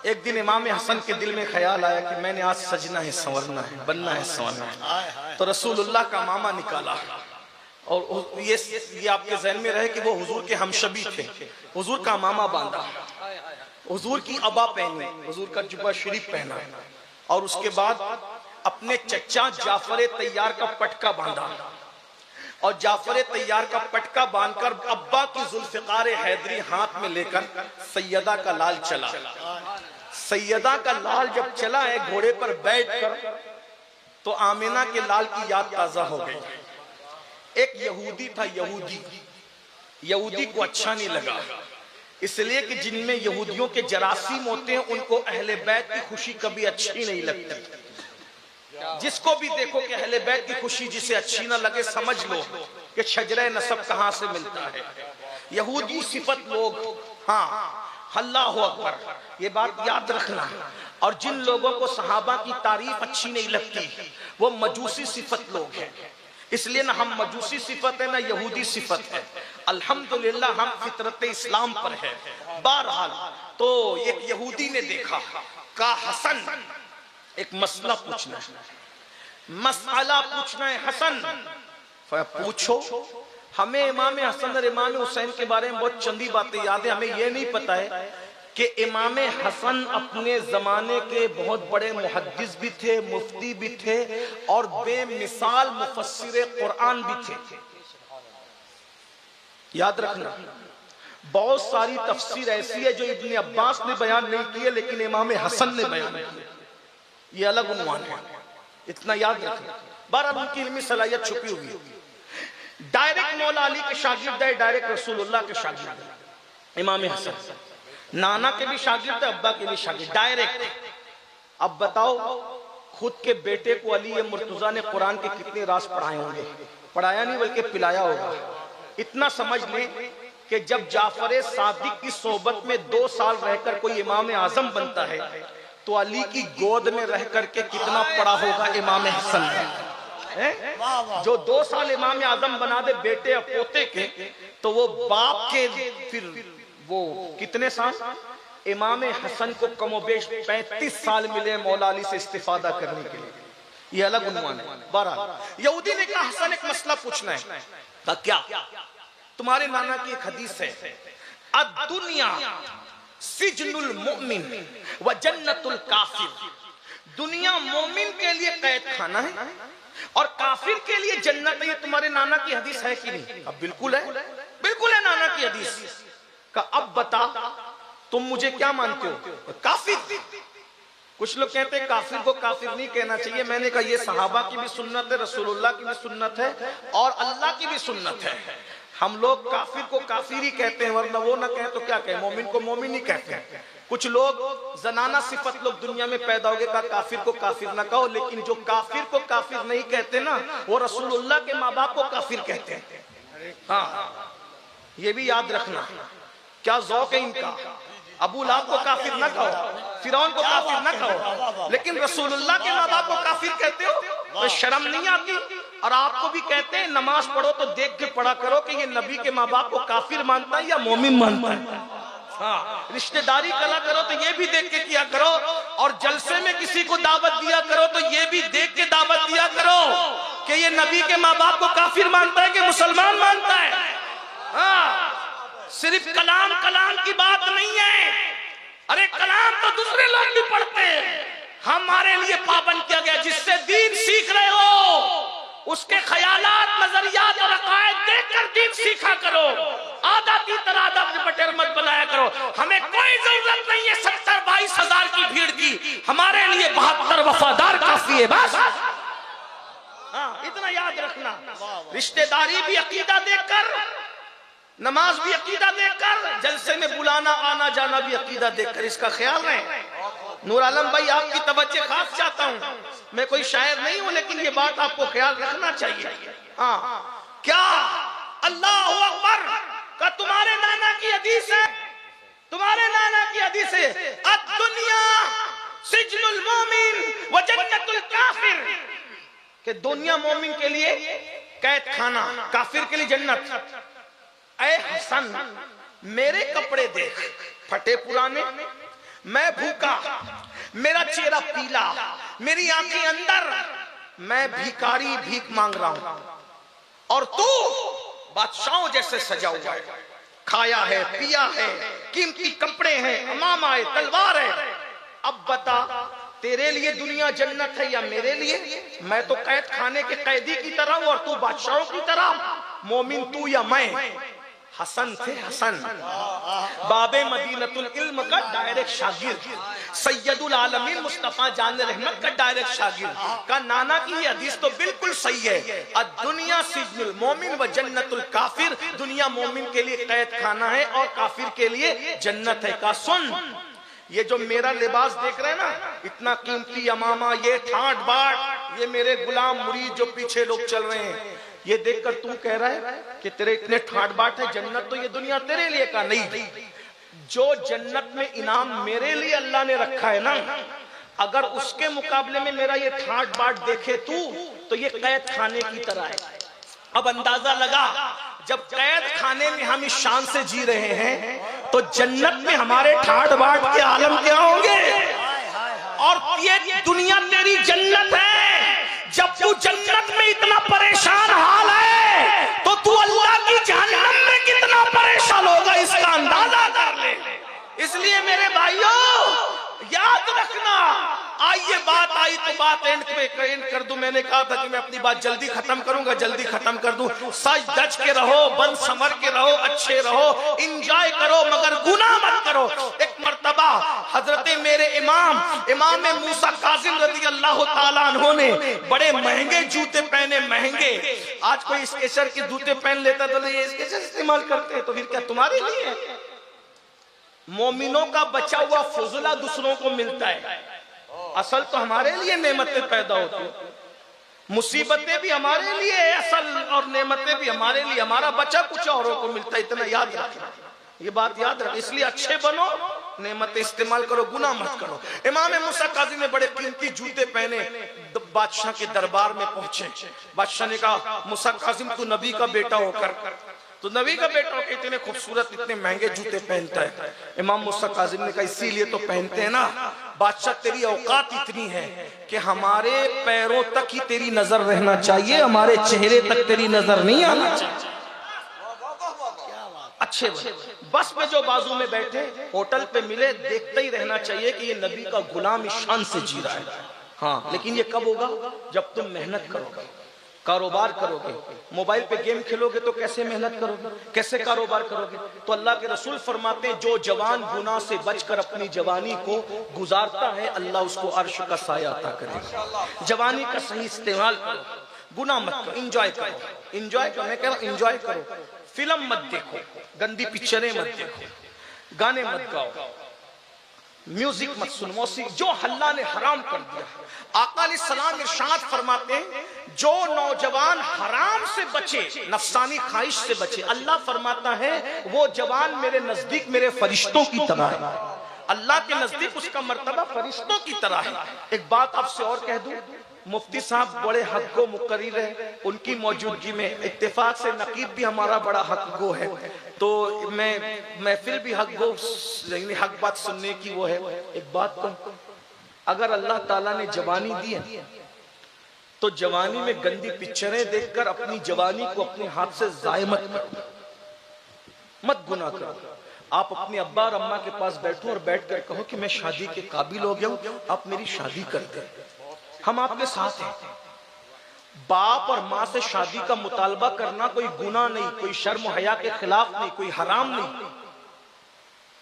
एक दिन इमाम हसन के दिल में ख्याल आया कि मैंने आज सजना है, संवरना है, बनना है, संवरना है। तो रसूलुल्लाह का मामा निकाला, और ये आपके ज़हन में रहे कि वो हुजूर के हमशबी थे। हुजूर का मामा बांधा, हुजूर की अबा पहनी, हुजूर का जुब्बा शरीफ पहना, और उसके बाद अपने चचा जाफर तैयार का पटका बांधा, और जाफर तैयार का पटका बांधकर अब्बा की जुल्फिकार हैदरी हाथ में लेकर सैयदा का लाल चला। सैयदा का लाल जब चला है घोड़े पर बैठकर, तो आमिना के लाल की याद ताजा हो गई। एक यहूदी था, यहूदी को अच्छा नहीं लगा, इसलिए कि जिनमें यहूदियों के जरासीम होते हैं उनको अहले बैत की खुशी कभी अच्छी नहीं लगती। जिसको भी देखो कि अहले बैत की खुशी जिसे अच्छी ना लगे, समझ लो कि शजरे नसब कहां से मिलता है। यहूदी सिफत लोग, हाँ अल्लाहु अकबर, ये बात याद रखना। और जिन लोगों को सहाबा की तारीफ अच्छी नहीं लगती वो मजूसी सिफत लोग हैं। इसलिए ना हम मजूसी सिफत है ना यहूदी सिफत है, अल्हम्दुलिल्लाह हम फितरत इस्लाम पर है। बहरहाल तो एक यहूदी ने देखा, का हसन एक मसला पूछना है, हसन पूछो। हमें इमाम हसन और इमाम हुसैन के बारे में बहुत चंदी बातें याद है, हमें यह नहीं पता है कि इमाम हसन अपने जमाने के बहुत बड़े मुहद्दिस भी थे, मुफ्ती भी थे, और बेमिसाल मुफस्सिर कुरान भी थे। याद रखना, बहुत सारी तफसीर ऐसी है जो इब्ने अब्बास ने बयान नहीं की है, लेकिन इमाम हसन ने बयान किया। ये अलग उन्वान है, इतना याद रखना। बहरहाल उनकी इल्मी सलाहियत छुपी हुई है। डायरेक्ट मौला अली के शागिर्द है, डायरेक्ट रसूलुल्लाह के शागिर्द है इमाम हसन। नाना के भी शागिर्द है, अब्बा के भी शागिर्द, डायरेक्ट। अब बताओ, खुद के बेटे को अली मुर्तजा ने कुरान के कितने राज पढ़ाए होंगे? पढ़ाया नहीं बल्कि पिलाया होगा। इतना समझ लें कि जब जाफर सादिक की सोबत में 2 साल रहकर कोई इमाम आजम बनता है, तो अली की गोद में रह करके कितना पढ़ा होगा इमाम हसन ने? जो 2 साल इमाम आजम बना दे बेटे और पोते के, तो वो बाप के फिर वो कितने साल? इमाम हसन को कमोबेश 35 साल मिले मौला अली से इस्तिफादा करने के लिए। ये अलग उन्वान है। बहरहाल यहूदी ने कहा, हसन एक मसला पूछना है। क्या? तुम्हारे नाना की एक हदीस है, अद-दुनिया सिजनुल मुमिन व जन्नतुल काफिर। दुनिया मोमिन के लिए कैद खाना है और काफिर के लिए जन्नत है। ये तुम्हारे नाना की हदीस है कि नहीं? अब बिल्कुल है, बिल्कुल है नाना की हदीस का। अब बता, तुम मुझे क्या मानते हो? काफिर। कुछ लोग कहते हैं काफिर को काफिर नहीं कहना चाहिए। मैंने कहा ये सहाबा की भी सुन्नत है, रसूलुल्लाह की भी सुन्नत है, और अल्लाह की भी सुन्नत है। हम लोग काफिर को काफिर ही कहते हैं, वरना वो ना कहें तो क्या कहें, मोमिन को मोमिन ही कहते हैं। कुछ लोग जनाना सिफत लोग दुनिया में पैदा हो गए, कहा काफिर को काफिर ना कहो, लेकिन जो काफिर को काफिर नहीं कहते ना, वो रसूलुल्लाह के माँ बाप को काफिर कहते हैं। हाँ, ये भी याद रखना। क्या ज़ौक़ है इनका। अबू लहब को काफिर ना कहो, फिरौन को काफिर ना कहो, लेकिन रसूलुल्लाह के माँ बाप को काफिर कहते हो, तो शर्म नहीं आती। और आपको भी कहते हैं नमाज पढ़ो तो देख के पढ़ा करो कि ये नबी के माँ बाप को काफिर मानता है या मोमिन मानता है। हाँ, रिश्तेदारी करा करो तो ये भी देख के किया करो, और जलसे में किसी को दावत दिया करो तो ये भी देख के दावत दिया करो कि ये नबी के माँ बाप को काफिर मानता है कि मुसलमान मानता है। हाँ, सिर्फ कलाम कलाम की बात नहीं है। अरे कलाम तो दूसरे लोग भी पढ़ते हैं, हमारे लिए पाबंद किया गया। जिससे दीन सीख रहे हो उसके ख्यालात, नजरियात और अकायद देखकर दीन सीखा करो। आधा की तरह आधा बटेर मत बनाया करो। हमें कोई जरूरत नहीं है 70-22 हजार की भीड़ की, हमारे लिए 72 वफादार काफी है बस। हाँ, इतना याद रखना। रिश्तेदारी भी अकीदा देखकर, नमाज भी अकीदा देखकर, जलसे में बुलाना आना जाना भी अकीदा देखकर, इसका ख्याल रहे। नूर आलम भाई, आपकी तवज्जो खास चाहता हूं, मैं कोई शायर नहीं हूं, लेकिन ये बात आपको ख्याल रखना चाहिए। हाँ, क्या अल्लाहु अकबर का तुम्हारे नाना की हदीस है, तुम्हारे नाना की हदीस है, अद-दुनिया सिजनुल मोमिन व जन्नतुल काफिर, कि दुनिया मोमिन के लिए कैद खाना, काफिर के लिए जन्नत। ऐ हसन, मेरे कपड़े देख फटे पुराने, मैं भूखा, मेरा चेहरा पीला, मेरी आंखें अंदर, मैं भिखारी भीख मांग रहा हूं, और तू बादशाहों जैसे सजा हुआ है, खाया है, पिया है, कीमती कपड़े हैं, अमामा है, तलवार है। अब बता, तेरे लिए दुनिया जन्नत है या मेरे लिए? मैं तो कैद खाने के कैदी की तरह हूं और तू बादशाहों की तरह। मोमिन तू या मैं? हसन थे हसन, बाबे मदीनतुल इल्म का डायरेक्ट शागिर्द, सैयदुल आलमीन मुस्तफा जान रहमत का डायरेक्ट शागिर्द का नाना की ये हदीस तो बिल्कुल सही है। दुनिया सिजनुल मोमिन व जन्नतुल काफिर, दुनिया मोमिन के लिए कैद खाना है और काफिर के लिए जन्नत है। का सुन, ये जो मेरा लिबास देख रहे हैं ना, इतना कीमती अमामा, ये ठाट बाट, ये मेरे गुलाम मुरीद जो पीछे लोग चल रहे हैं, ये देखकर तू कह रहा है कि तेरे इतने ठाट बाट है, जन्नत तो ये दुनिया तेरे लिए का नहीं। जो जन्नत में इनाम मेरे लिए अल्लाह ने रखा है ना, अगर उसके मुकाबले में मेरा ये ठाट बाट देखे तू, तो ये कैद खाने की तरह है। अब अंदाजा लगा, जब कैद खाने में हम इस शान से जी रहे हैं, तो जन्नत में हमारे ठाट बाट के आलम क्या होंगे। और ये दुनिया तेरी जन्नत है। जब तू जन्नत में इतना परेशान हाल है, तो तू अल्लाह की जहन्नम में कितना परेशान होगा, इसका अंदाजा कर ले। इसलिए मेरे भाइयों याद रखना, आइए बात आई तो बात एंड कर दूं। मैंने कहा था कि मैं अपनी बात जल्दी खत्म करूंगा, जल्दी खत्म कर दूं। सच दज के रहो, बंद संवर के रहो, अच्छे रहो, इंजॉय करो, मगर गुनाह मत करो। एक मर्तबा हजरत मेरे इमाम मूसा काजिम रज़ी अल्लाह ताला अन्हु ने बड़े महंगे जूते पहने, महंगे। आज कोई स्केचर के जूते पहन लेता तो ये स्केचर इस्तेमाल करते, तो फिर क्या तुम्हारे लिए? मोमिनों का बचा हुआ फुजला दूसरों को मिलता है, असल तो हमारे लिए नेमतें पैदा होती है। मुसीबतें भी हमारे लिए असल और नेमतें भी हमारे लिए, हमारा बचा कुछ औरों को मिलता है। इतना याद रखना, ये बात याद रख। इसलिए अच्छे बनो, नेमतें इस्तेमाल करो, गुनाह मत करो। इमाम मूसा काज़िम ने बड़े कीमती जूते पहने, बादशाह के दरबार में पहुंचे। बादशाह ने कहा, मूसा काज़िम तू नबी का बेटा होकर, तो नबी का बेटा होकर इतने खूबसूरत इतने महंगे जूते पहनता है। इमाम मूसा काज़िम ने कहा, इसीलिए तो पहनते हैं ना बादशाह, तेरी औकात इतनी है कि हमारे पैरों तक ही तेरी नजर रहना चाहिए, हमारे चेहरे तक तेरी नजर नहीं आना चाहिए। अच्छे बस में जो बाजू में बैठे, होटल पे मिले, देखते ही रहना चाहिए कि ये नबी का गुलाम इस शान से जी रहा है। हाँ, लेकिन ये कब होगा? जब तुम मेहनत करोगे, कारोबार करोगे। मोबाइल पे गेम खेलोगे तो कैसे मेहनत करोगे, कैसे कारोबार करोगे? तो अल्लाह के रसूल फरमाते हैं, जो जवान गुनाह से बचकर अपनी जवानी को गुजारता है, अल्लाह उसको अर्श का साया अता करेगा। जवानी का सही इस्तेमाल करो, गुनाह मत करो, एंजॉय करो। एंजॉय करो, मैं कह रहा हूं एंजॉय करो। फिल्म मत देखो, गंदी पिक्चरें मत देखो, गाने मत गाओ, म्यूजिक मत सुनो, मौसीकी, जो अल्लाह ने हराम कर दिया। आका अलैहिस्सलाम इरशाद फरमाते हैं, जो नौजवान हराम से बचे, नफसानी ख्वाहिश से बचे, अल्लाह फरमाता है वो जवान मेरे नजदीक मेरे फरिश्तों की तरह है। अल्लाह के नजदीक उसका मर्तबा फरिश्तों की तरह है। एक बात आपसे और कह दूं, मुफ्ती साहब बड़े हक गो मुकर्रिर है, उनकी मौजूदगी में इत्तेफाक से नकीब भी हमारा बड़ा हक गो है, तो मैं महफिल भी हक गो, हक बात सुनने की वो है। एक बात कहूं, अगर अल्लाह ताला ने जवानी दी है तो जवानी में गंदी पिक्चरें देखकर अपनी जवानी को अपने हाथ से जाय मत करो, मत गुनाह करो। आप अपने अब्बा और अम्मा के पास बैठो और बैठकर कहो कि मैं शादी के काबिल हो गया हूं, आप मेरी शादी कर दें, हम आपके साथ हैं। बाप और माँ से शादी का मुतालबा करना कोई गुनाह नहीं, कोई शर्म हया के खिलाफ नहीं, कोई हराम नहीं।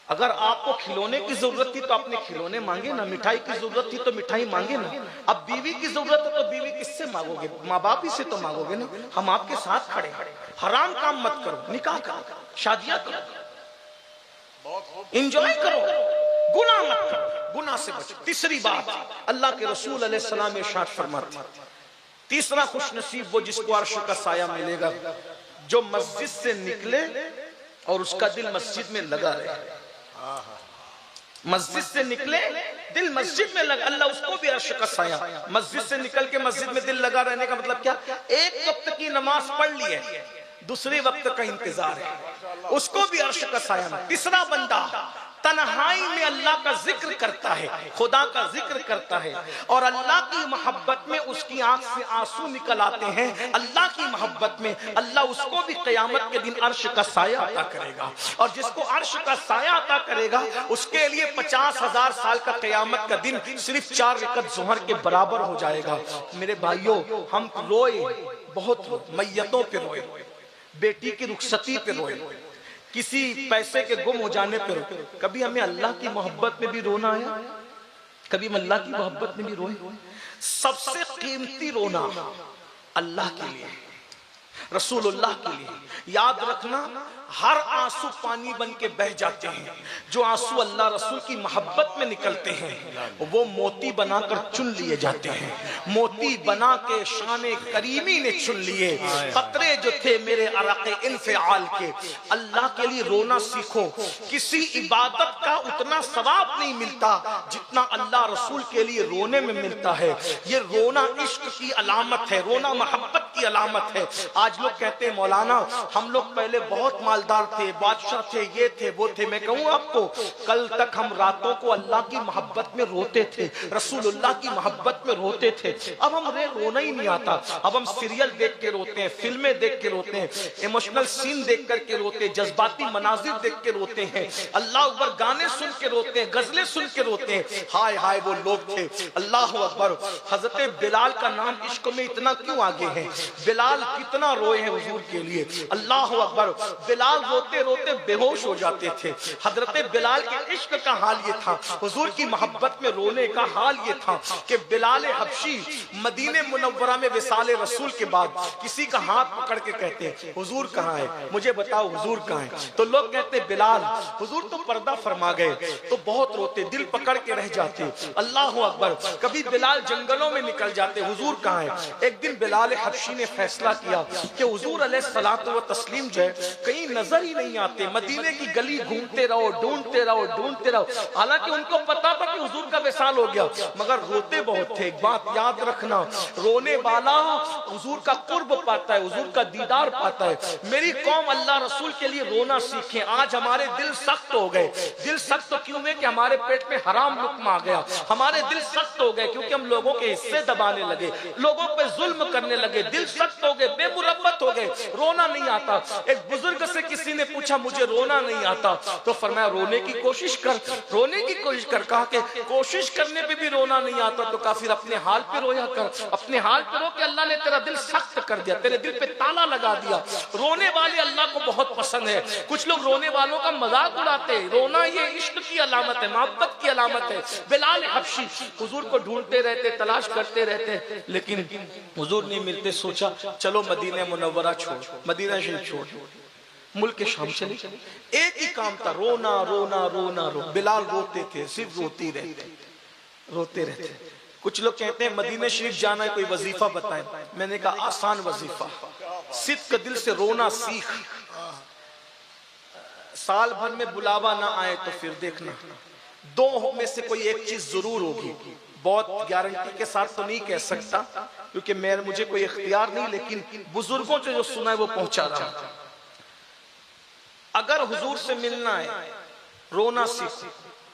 अगर आपको खिलौने की जरूरत थी तो आपने खिलौने मांगे ना, मिठाई की जरूरत थी तो मिठाई मांगे ना। अब बीवी की जरूरत है तो बीवी किससे मांगोगे, माँ बाप ही से तो मांगोगे ना। हम आपके साथ खड़े खड़े, हराम काम मत करो, निकाह करो, शादियां करो, एंजॉय करो, गुनाह मत करो, गुनाह से बचो। तीसरी बात, अल्लाह के रसूल अलैहिस्सलाम ने इरशाद फरमाते, तीसरा खुशनसीब वो जिसको अर्श का साया मिलेगा, जो मस्जिद से निकले और उसका दिल मस्जिद में लगा रहे। मस्जिद से निकले, दिल मस्जिद में लगा, अल्लाह उसको भी अर्श का साया। मस्जिद से निकल के मस्जिद में दिल लगा रहने का मतलब क्या, एक वक्त की नमाज पढ़ ली है, दूसरे वक्त का इंतजार है, उसको भी अर्श का साया। तीसरा बंदा तन्हाई में अल्लाह का जिक्र करता है, खुदा का जिक्र करता है, और अल्लाह की मोहब्बत में उसकी आंख से आंसू निकल आते हैं। अल्लाह की मोहब्बत में अल्लाह उसको भी क़यामत के दिन अर्श का साया अता करेगा, और जिसको अर्श का साया अता करेगा उसके लिए 50,000 साल का क़यामत का दिन सिर्फ 4 रकअत ज़ुहर के बराबर हो जाएगा। मेरे भाइयों, हम रोए, बहुत मैयतों पे रोए, बेटी की रुखसती पे रोए, किसी पैसे के गुम हो जाने पर। कभी हमें अल्लाह की मोहब्बत में भी रोना आया, कभी हम अल्लाह की मोहब्बत में भी रोए। सबसे कीमती रोना अल्लाह के लिए, रसूलुल्लाह के लिए। याद रखना, हर आंसू पानी बन के बह जाते हैं, जो आंसू अल्लाह रसूल की मोहब्बत में निकलते हैं वो मोती बनाकर चुन लिए जाते हैं। मोती बना के शाने करीमी ने चुन लिए, कतरे जो थे मेरे अरक़े इन्फ़िआल के। अल्लाह के लिए रोना सीखो। किसी इबादत का उतना सवाब नहीं मिलता जितना अल्लाह रसूल के लिए रोने में मिलता है। ये रोना इश्क की अलामत है, रोना मोहब्बत की अलामत है। आज लोग कहते हैं मौलाना हम लोग पहले बहुत मालदार थे, बादशाह थे, ये थे वो थे। मैं कहूँ आपको, कल तक हम रातों को अल्लाह की मोहब्बत में रोते थे, रसूलुल्लाह की मोहब्बत में रोते थे। अब हमें रोना ही नहीं आता। अब हम सीरियल देख के रोते हैं, फिल्में देख के रोते हैं, इमोशनल सीन देख करके रोते हैं, जज्बाती मनाजिर देख के रोते हैं, अल्लाह अकबर गाने सुन के रोते हैं, गजलें सुन के रोते हैं। हाय हाय वो लोग थे, अल्लाह अकबर। हजरत बिलाल का नाम इश्क में इतना क्यों आगे है? बिलाल कितना रोए हैं हुजूर के लिए, अल्लाह अकबर। बिलाल रोते रोते बेहोश हो जाते थे। हजरत बिलाल के इश्क का हाल ये था, हुजूर की मोहब्बत में रोने का हाल ये था कि बिलाल हबशी मदीने मुनव्वरा में विसाले रसूल के बाद किसी का हाथ पकड़ के कहते हुजूर कहाँ है, मुझे बताओ हुजूर कहाँ है। तो लोग कहते बिलाल हुजूर तो पर्दा फरमा गए। तो बहुत रोते, दिल पकड़ के रह जाते, अल्लाह अकबर। कभी बिलाल जंगलों में निकल जाते, हुजूर कहाँ है। एक दिन बिलाल हबशी ने फैसला किया कि हुजूर अलैहिस्सलातु व तस्लीम जो है कहीं नजर ही नहीं आते। मदीने की गली घूमते रहो, ढूंढते रहो, ढूंढते रहो। हालांकि उनको पता था कि हुजूर का विसाल हो गया, मगर रोते बहुत थे। एक बात याद रखना, रोने वाला हुजूर का कुर्ब पाता है, हुजूर का दीदार पाता है। मेरी कौम अल्लाह रसूल के लिए रोना सीखे। आज हमारे दिल सख्त हो गए। दिल सख्त क्यों हुए? कि हमारे पेट में हराम लुक्मा आ गया। हमारे दिल सख्त हो गए क्योंकि हम लोगों के हिस्से दबाने लगे, लोगों पे जुल्म करने लगे। दिल सख्त हो गए, बेमुरब्बत हो गए, रोना नहीं आता। एक बुजुर्ग से किसी ने पूछा मुझे रोना नहीं आता, तो फरमाया रोने की कोशिश कर, रोने की कोशिश कर। कहा कि कोशिश करने पे भी रोना नहीं आता तो फिर अपने हाल पे रोया कर, अपने हाल पे रो के अल्लाह ने तेरा दिल सख्त कर दिया, तेरे दिल पे ताला लगा दिया। रोने वाले अल्लाह को बहुत पसंद है। कुछ लोग रोने वालों का मजाक उड़ाते हैं। रोना ये इश्क की अलामत है, मोहब्बत की अलामत है। बिलाल हबशी हुजूर को ढूंढते रहते, तलाश करते रहते, लेकिन हुजूर नहीं मिलते। सोचा चलो मदीना मुनव्वरा छोड़, मदीना शरीफ छोड़। मुल्क शाम चले, एक ही काम था, रोना रोना रोना रो। बिलाल रोते थे, सिर्फ रोते रहते। कुछ लोग कहते हैं मदीना शरीफ जाना है, कोई वजीफा बताएं। मैंने कहा आसान वजीफा, सिद्क दिल से रोना सीख। साल भर में बुलावा ना आए तो फिर देखना, दो में से कोई एक चीज जरूर होगी। बहुत गारंटी के साथ तो नहीं कह सकता क्योंकि मुझे कोई इख्तियार नहीं, लेकिन बुजुर्गों से जो सुना है वो पहुंचा रहा हूं। अगर हुजूर से मिलना है, रोना सीखो,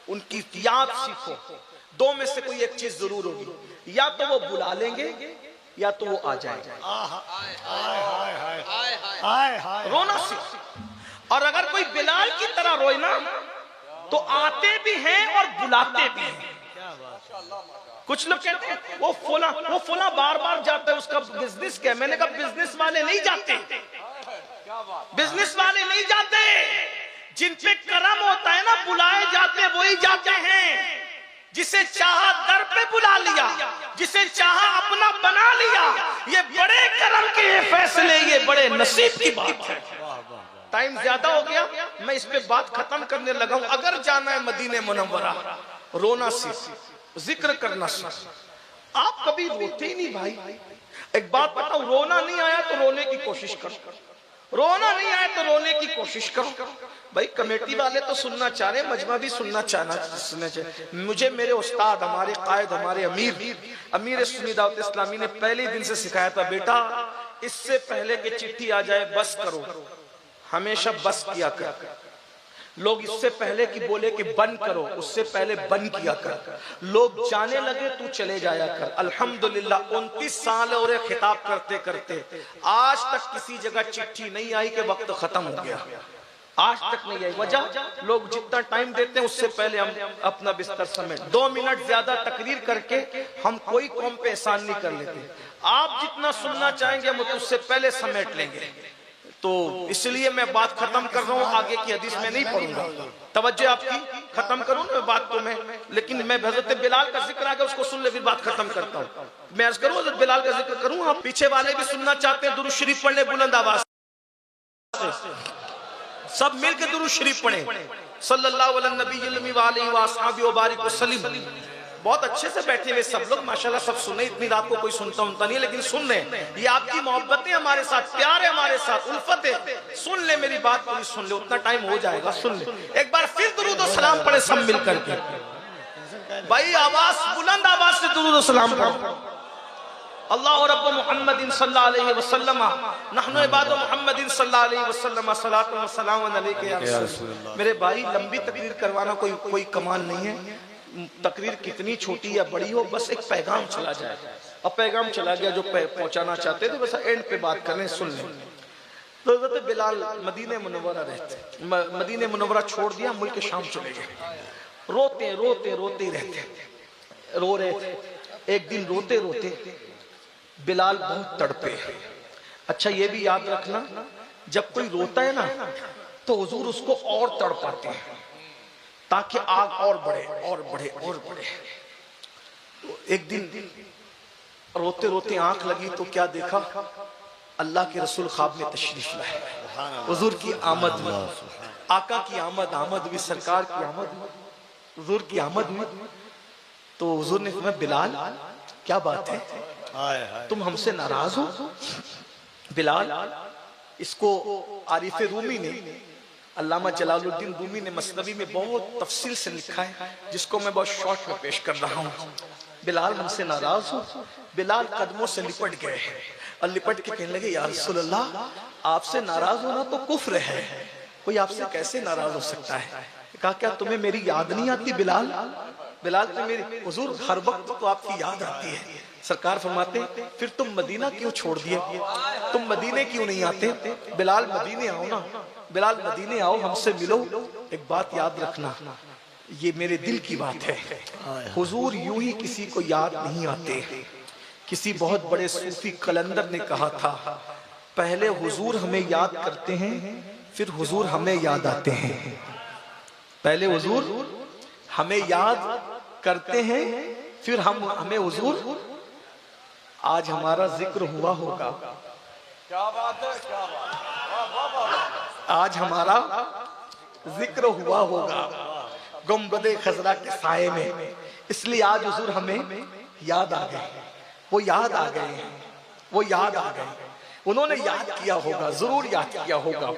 उनकी याद सीखो, दो में से कोई एक चीज जरूर होगी, या तो वो बुला लेंगे या तो वो आ जाएंगे। रोना सीखो। और अगर कोई बिलाल की तरह रोए ना तो आते भी हैं और बुलाते भी हैं। कुछ लोग कहते हैं वो फुला बार बार जाता है, उसका बिजनेस क्या है? मैंने कहा बिजनेस वाले नहीं जाते, बिजनेस वाले नहीं जाते, जिन पे करम होता है ना, बुलाए जाते वही जाते हैं। जिसे चाहा दर पे बुला लिया, जिसे चाहा अपना बना लिया, ये बड़े करम के ये फैसले, ये बड़े नसीब की बात है। टाइम ज्यादा हो गया, मैं इस पे बात खत्म करने लगा हूं। अगर जाना है मदीने मुनव्वरा, रोना सीख, जिक्र करना सीख। आप कभी रोते ही नहीं भाई। एक बात बताओ, रोना नहीं आया तो रोने की कोशिश करो, रोना नहीं आया तो रोने की कोशिश करो। भाई कमेटी वाले तो सुनना चाह रहे, मजमा भी सुनना चाहिए। मुझे मेरे उस्ताद, हमारे कायद, हमारे अमीर सुन्नी दावत इस्लामी ने पहले दिन से सिखाया था, बेटा इससे पहले कि चिट्ठी आ जाए बस करो, हमेशा बस किया कर। लोग इससे पहले कि बोले कि बंद करो, उससे पहले बंद किया कर। लोग जाने लगे तू चले जाया कर। अल्हम्दुलिल्लाह 29 साल और खिताब करते करते आज तक किसी जगह चिट्ठी नहीं आई कि वक्त खत्म हो गया, आज तक नहीं आई। वजह, लोग जितना टाइम देते हैं उससे पहले हम अपना बिस्तर समेट, 2 मिनट ज्यादा तकरीर करके हम कोई कौम पे एहसान नहीं कर लेते। आप जितना सुनना चाहेंगे हम उससे पहले समेट लेंगे। तो इसलिए मैं बात खत्म कर रहा हूँ, आगे की हदीस में नहीं पढ़ूंगा। तवज्जो आपकी, खत्म करूँ ना बात तो मैं, लेकिन मैं हज़रत बिलाल का जिक्र आ गया उसको सुन ले, फिर बात खत्म करता हूँ। मैं अर्ज़ करूँ हज़रत बिलाल का जिक्र करूँ, आप पीछे वाले भी सुनना चाहते हैं, दुरूद शरीफ पढ़ने बुलंद आवाज से, सब मिलकर दुरूद शरीफ पढ़े। सल्लल्लाहु अलैहि वसल्लम। बहुत अच्छे से बैठे हुए सब लोग माशाल्लाह, सब सुने। इतनी रात को कोई सुनता नहीं, लेकिन सुन ले। ये आपकी मोहब्बत है हमारे साथ, प्यार है हमारे साथ, उल्फत है। सुन ले मेरी बात, पूरी सुन ले, उतना टाइम हो जाएगा। सुन ले एक बार फिर दुरूद और सलाम पढ़े सब मिल करके। भाई आवाज, बुलंद आवाज से दुरूद और सलाम पढ़ो। अल्लाह रब्ब मुहम्मदिन सल्लल्लाहु अलैहि वसल्लम, नहनु इबादु मुहम्मदिन सल्लल्लाहु अलैहि वसल्लम, सलातु व सलाम अलैका या रसूलल्लाह। मेरे भाई लंबी तकरीर करवाना कोई कमाल नहीं है। तकरीर कितनी छोटी या बड़ी हो, बस एक पैगाम चला जाए। अब पैगाम चला गया, जो पहुंचाना चाहते थे बस एंड पे बात करें, सुन लें। तो हज़रत बिलाल मदीने मुनव्वरा रहते, मदीने मुनव्वरा छोड़ दिया, मुल्क शाम चले गए। रोते रोते रोते रहते, रो रहे थे। एक दिन रोते रोते बिलाल बहुत तड़पे। अच्छा ये भी याद रखना, जब कोई रोता है ना तो हुजूर उसको और तड़पाते हैं ताकि आग और बढ़े और बढ़े और बढ़े। तो एक दिन रोते रोते आंख लगी तो क्या देखा, अल्लाह के रसूल ख्वाब में तशरीफ लाए। हुजूर की आमद हुई, आका की आमद, आमद हुई, सरकार की आमद हुई, हुजूर की आमद हुई। तो हुजूर ने कहा, बिलाल क्या बात है, तुम हमसे नाराज हो? बिलाल, इसको आरिफ रूमी ने, अल्लामा जलालुद्दीन रूमी ने मसनवी में बहुत तफसील से लिखा है, जिसको मैं बहुत शॉर्ट में पेश कर रहा हूँ। बिलाल हमसे नाराज हो? बिलाल कदमों से लिपट गए और लिपट के कहने लगे, या रसूल अल्लाह, आपसे नाराज होना तो कुफ्र है, कोई आपसे कैसे नाराज हो सकता है? कहा, क्या तुम्हें मेरी याद नहीं आती बिलाल? बिलाल तो मेरी, हुजूर हर वक्त तो आपकी याद आती है। सरकार फरमाते, फिर तुम मदीना क्यों छोड़ दिए, तुम मदीने क्यों नहीं आते? बिलाल मदीने आओ ना, बिलाल मदीने आओ, हमसे मिलो। एक बात याद रखना, ये मेरे दिल की बात है, हुजूर यूं ही किसी को याद नहीं आते। किसी बहुत बड़े सूफी कलंदर ने कहा था, पहले हुजूर हमें याद करते हैं, फिर हुजूर हमें याद आते हैं। पहले हुजूर हमें याद करते हैं, फिर हम हमें हुजूर। आज हमारा जिक्र हुआ होगा, क्या बात है, क्या बात, आज हमारा जिक्र हुआ होगा गुंबदे खजरा के साये में, इसलिए आज हुजूर हमें याद आ गए, वो याद आ गए हैं, वो याद आ गए, उन्होंने याद किया होगा, जरूर याद किया होगा।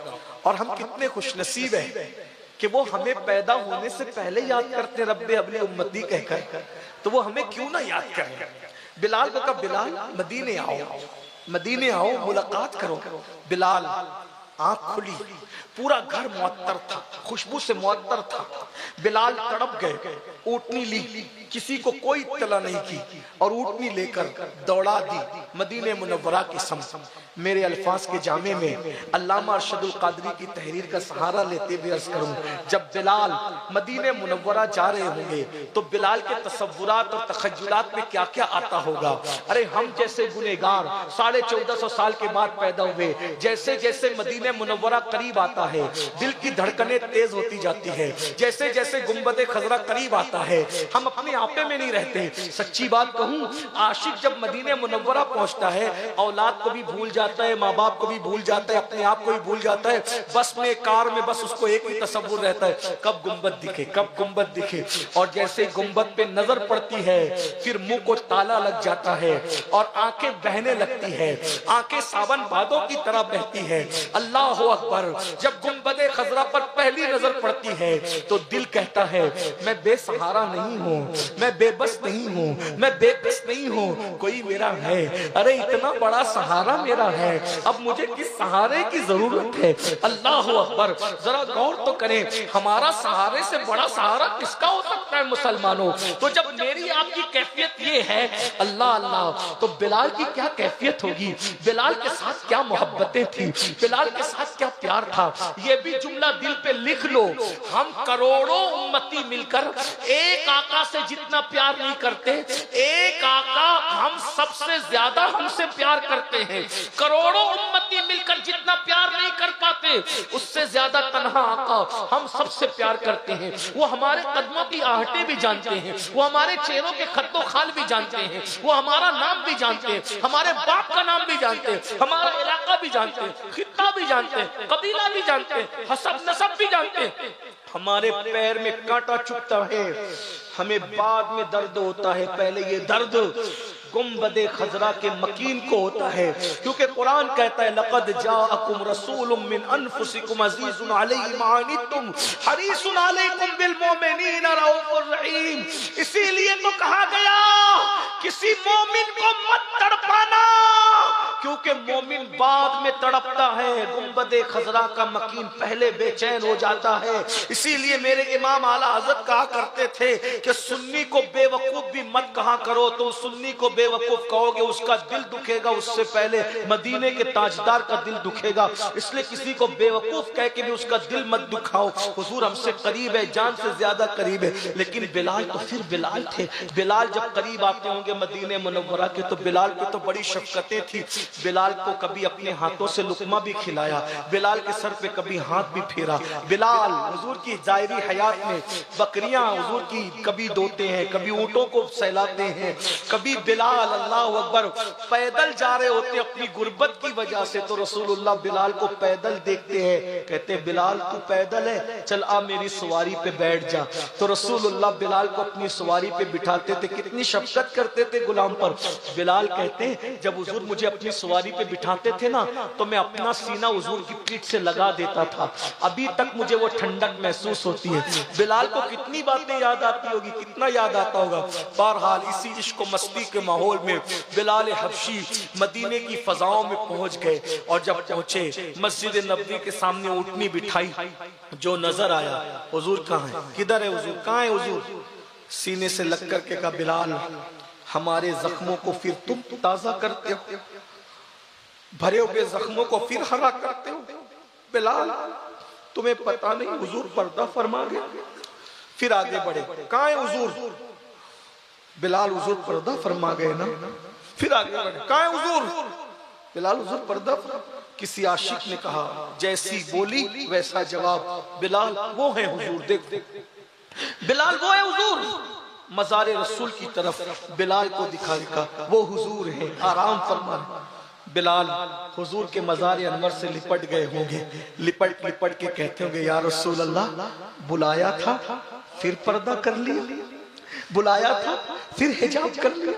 और हम कितने खुशनसीब हैं कि वो हमें पैदा होने से पहले याद करते रब्बे अबली उम्मती कहकर, तो वो हमें क्यों ना याद करें। बिलाल को कहा बिलाल मदीने आओ, मदीने आओ, मुलाकात करो। बिलाल आंख खुली, पूरा घर मुअत्तर था, खुशबू से मुअत्तर था। बिलाल तड़प गए, ऊँटनी ली, किसी को कोई इत्तला नहीं की और ऊँटनी लेकर दौड़ा दी मदीने मुनव्वरा की सम। मेरे अल्फाज के जामे में अल्लामा अरशदुल कादरी की तहरीर का सहारा लेते हुए अर्ज करूं, जब बिलाल मदीने मुनव्वरा जा रहे होंगे तो बिलाल के तसव्वुरात और तखय्युलात में क्या क्या आता होगा। अरे हम जैसे गुनहगार 1450 साल के बाद पैदा हुए, जैसे जैसे मदीने मुनव्वरा करीब आता है दिल की धड़कनें तेज होती जाती है, जैसे जैसे गुंबदे खजरा करीब आता है हम अपने आपे में नहीं रहते। सच्ची बात कहूं, आशिक जब मदीने मुनव्वरा पहुंचता है औलाद को भी भूल जाता है, माँ बाप को भी भूल जाता है, अपने आप को भी भूल जाता है। बस में कार में बस उसको एक ही तसव्वुर रहता है, कब गुंबद दिखे, कब गुंबद दिखे। और जैसे गुंबद पे नजर पड़ती है फिर मुंह को ताला लग जाता है और आंखें बहने लगती है, आंखें सावन बादों की तरह बहती है। अल्लाह अकबर। जब गुंबदे खजरा पर पहली नजर पड़ती है तो दिल कहता है मैं बेसहारा नहीं हूँ, मैं बेबस नहीं हूँ, मैं बेकस नहीं हूँ, कोई मेरा है। अरे इतना बड़ा सहारा मेरा है, अब मुझे किस सहारे की जरूरत है। अल्लाह अकबर। जरा गौर तो करें, हमारा सहारे से बड़ा सहारा किसका हो सकता है मुसलमानों। तो जब मेरी आपकी कैफियत ये है अल्लाह अल्लाह, तो बिलाल की क्या कैफियत होगी, बिलाल के साथ क्या मोहब्बतें थी, बिलाल के साथ क्या प्यार था। ये भी जुमला दिल पे लिख लो, हम करोड़ों उम्मती मिलकर एक आका से जितना प्यार नहीं करते, एक आका हम सबसे ज्यादा हमसे प्यार करते हैं। करोड़ों उम्मती मिलकर जितना प्यार नहीं कर पाते उससे ज्यादा तन्हा आका हम सबसे प्यार करते हैं। वो हमारे कदमों की आहटें भी जानते हैं, वो हमारे चेहरों के खत्तो खाल भी जानते हैं, वो हमारा नाम भी जानते हैं, हमारे बाप का नाम भी जानते हैं, हमारा इलाका भी जानते हैं, खित्ता भी जानते हैं, कबीला भी जानते हैं, हसब नसब भी जानते हैं। हमारे पैर में कांटा चुभता है, हमें बाद में दर्द होता है, पहले ये दर्द गुंबदे खजरा के मकीन को होता है। क्योंकि कुरान कहता है लक़द जाअकुम रसूलुम मिन अनफुसिकुम अज़ीज़ुन अलैहि मा अनित्तुम हरीसुन अलैकुम बिल मुमिनीना रऊफुर रहीम। इसीलिए तो कहा गया किसी मोमिन को मत तड़पाना, क्योंकि मोमिन बाद में तड़पता है, गुंबदे खजरा का मकीन पहले बेचैन हो जाता है। इसीलिए मेरे इमाम आला हज़रत कहा करते थे कि सुन्नी को बेवकूफ भी मत कहा करो, तो सुन्नी को बेवकूफ कहोगे उसका दिल दुखेगा, उससे पहले मदीने के ताजदार का दिल दुखेगा। इसलिए किसी को बेवकूफ कह के भी उसका दिल मत दुखाओ। हुजूर हमसे करीब है, जान से ज्यादा करीब है। लेकिन बिलाल तो फिर बिलाल थे। बिलाल जब करीब आते होंगे मदीने मुनव्वरा के तो बिलाल की तो बड़ी शफकतें थी। बिलाल को कभी अपने हाथों से लुकमा भी खिलाया, बिलाल के सर पे कभी हाथ भी फेरा। बिलाल हुजूर की जायरी हयात में बकरियां हुजूर की कभी दोते हैं, कभी ऊंटों को सहलाते हैं, कभी बिलाल अल्लाह अकबर पैदल जा रहे होते अपनी गुर्बत की वजह से, तो रसूलुल्लाह बिलाल को पैदल देखते हैं, कहते हैं बिलाल तू पैदल है, चल आ मेरी सवारी पे बैठ जा। तो रसूलुल्लाह बिलाल को अपनी सवारी पे बिठाते थे, कितनी शफकत करते थे गुलाम पर। बिलाल कहते हैं जब हुजूर मुझे अपनी सवारी पे बिठाते थे ना तो मैं अपना सीना हुजूर की पीठ से लगा देता था, अभी तक मुझे वो ठंडक महसूस होती है। बिलाल को कितनी बातें याद आती होगी, कितना याद आता होगा। बहरहाल इसी इश्क मस्ती के माहौल में बिलाल हबशी मदीने की फजाओं में पहुंच गए और जब पहुंचे मस्जिद नबवी के सामने ऊँटनी बिठाई, जो नजर आया हुजूर कहाँ है, किधर है हुजूर, कहाँ है हुजूर। सीने से लग कर के कहा बिलाल हमारे जख्मों को फिर तुम ताजा करते हो, भरे हुए जख्मों को फिर हरा करते हो। बिलाल तुम्हें पता नहीं हुजूर पर्दा फरमा गए। फिर आगे बढ़े, कहाँ है हुजूर। बिलाल हुजूर पर्दा फरमा गए ना। फिर आगे बढ़े, कहाँ है हुजूर। बिलाल हुजूर पर्दा। किसी आशिक ने कहा जैसी बोली वैसा जवाब, बिलाल वो है हुजूर। देख बिलाल वो है हुजूर। मज़ारे रसूल की तरफ बिलाल को दिखा, वो हुजूर है, आराम फरमा। बिलाल हुजूर के मज़ार अनवर से लिपट गए होंगे, लिपट लिपट के कहते होंगे या रसूल अल्लाह, बुलाया था फिर पर्दा कर लिया, बुलाया था फिर हिजाब कर लिया,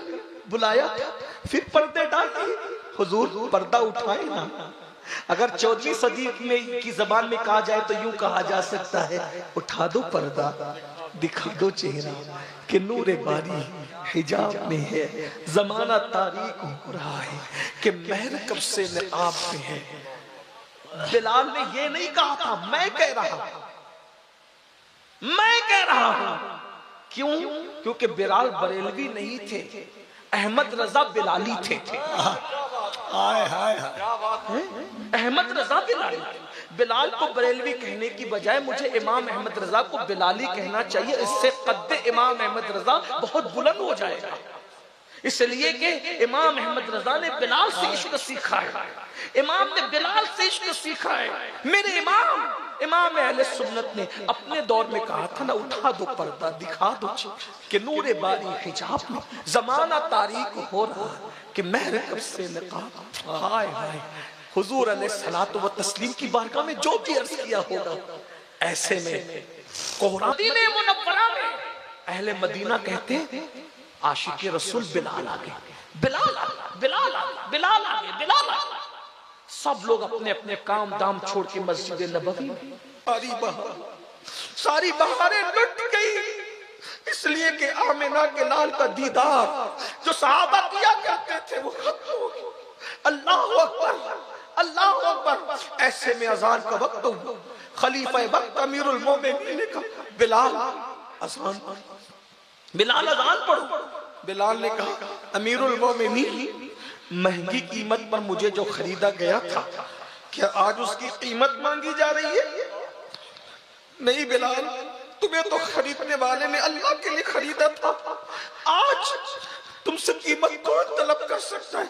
बुलाया था फिर पर्दे डाल दिए। हुजूर पर्दा उठाए ना। अगर 14वीं सदी में की जबान में कहा जाए तो यूं कहा जा सकता है, उठा दो पर्दा, दिखा दो चेहरा कि नूरे बारी हिजाब में है, जमाना तारीक हो रहा है कि महर कब से निकाब में है। बिलाल ने ये नहीं कहा था, मैं कह रहा हूं। क्यों? क्योंकि बिलाल बरेलवी नहीं थे, अहमद रजा बिलाली थे।
हाय हाय
अहमद रजा बिलाली। बिलाल को बरेलवी कहने की बजाय मुझे इमाम अहमद रजा को बिलाली कहना चाहिए, इससे कद्दे इमाम अहमद रजा बहुत बुलंद हो जाएगा। इसलिए कि इमाम अहमद रजा ने बिलाल से इश्क सीखा है, इमाम ने बिलाल से इश्क सीखा है। मेरे इमाम अहले सुन्नत ने अपने दौर में कहा था ना, उठा दो पर्दा, दिखा दो कि नूरे बारी हिजाब में जमाना तारीक हो रहा कि महर कब से निकाब। हाय हाय, हुजूर अलैहिस्सलातु व तस्लीम की बारगाह में जो भी अर्ज किया होगा, ऐसे में कोहरादीने मुनव्वरा में अहले मदीना कहते हैं आशिक रसूल बिलाल आ गए, बिलाल आ गए, बिलाल आ गए, बिलाल आ गए, बिलाल आ गए। सब लोग अपने अपने काम दाम छोड़ के मस्जिद नबवी में, सारी बहारें लुट गई, इसलिए कि आमिना के लाल का दीदार जो सहाबा किया करते थे वो खत्म हो गया। अल्लाहु अकबर, अल्लाहु अकबर। ऐसे में अजान का वक्त हुआ, खलीफा वक्त अमीरुल मोमिनीन ने कहा बिलाल अजान, बिलाल अजान पढ़ो। बिलाल ने कहा अमीरुल मोमिनीन, महंगी कीमत पर मुझे जो खरीदा गया था, क्या आज उसकी कीमत मांगी जा रही है? नहीं बिलाल, तुम्हें तो खरीदने वाले ने अल्लाह के लिए खरीदा था, आज तुमसे कीमत कौन तलब कर सकता है?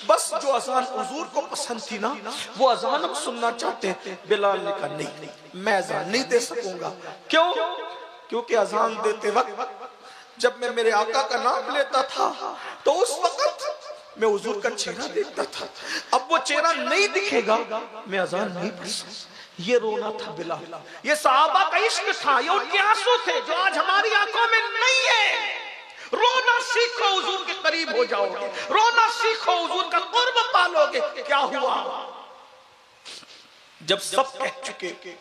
बस जो अजान हुजूर को पसंद थी ना, वो अजान हम सुनना चाहते हैं। बिलाल ने कहा नहीं, मैं अजान नहीं दे सकूंगा। क्यों? क्योंकि अजान देते वक्त जब मैं मेरे आका का नाम लेता था तो उस वक्त मैं हुजूर का चेहरा देखता था, अब वो चेहरा नहीं दिखेगा, मैं अजान नहीं पढ़ सकता। ये रोना था बिलाल, ये सहाबा का इश्क था, ये उनके आंसू थे जो आज हमारी आंखों में नहीं है। रोना सीखो, हुजूर के करीब हो जाओगे, रोना सीखो, हुजूर का कुर्ब पालोगे। क्या हुआ? जब सब कह चुके,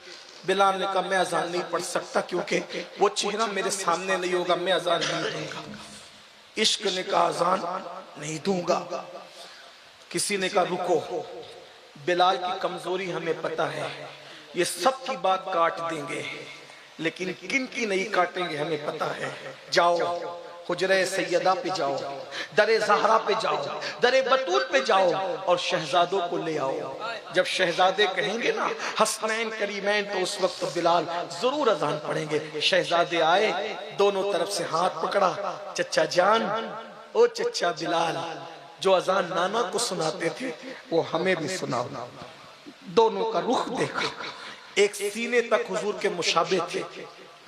बिलाल ने कहा मैं अजान नहीं पढ़ सकता क्योंकि वो चेहरा मेरे सामने नहीं होगा, मैं अजान नहीं दूंगा। इश्क ने कहा अजान नहीं दूंगा। किसी ने कहा रुको, बिलाल की कमजोरी हमें पता है, ये सब की बात काट देंगे, लेकिन किन की नहीं काटेंगे हमें पता है। जाओ हुजरे सैयदा पे जाओ, दरे ज़हरा पे जाओ, दरे बतूल पे जाओ और शहजादों को ले आओ। जब शहजादे कहेंगे ना हसनैन करीमैन, तो उस वक्त बिलाल जरूर अजान पढ़ेंगे। शहजादे आए, दोनों तरफ से हाथ पकड़ा, चचा जान, ओ चचा बिलाल, जो अजान नाना को सुनाते थे वो हमें भी सुनाओ। दोनों का रुख देखा, एक सीने तक हुजूर के मुशाबे थे,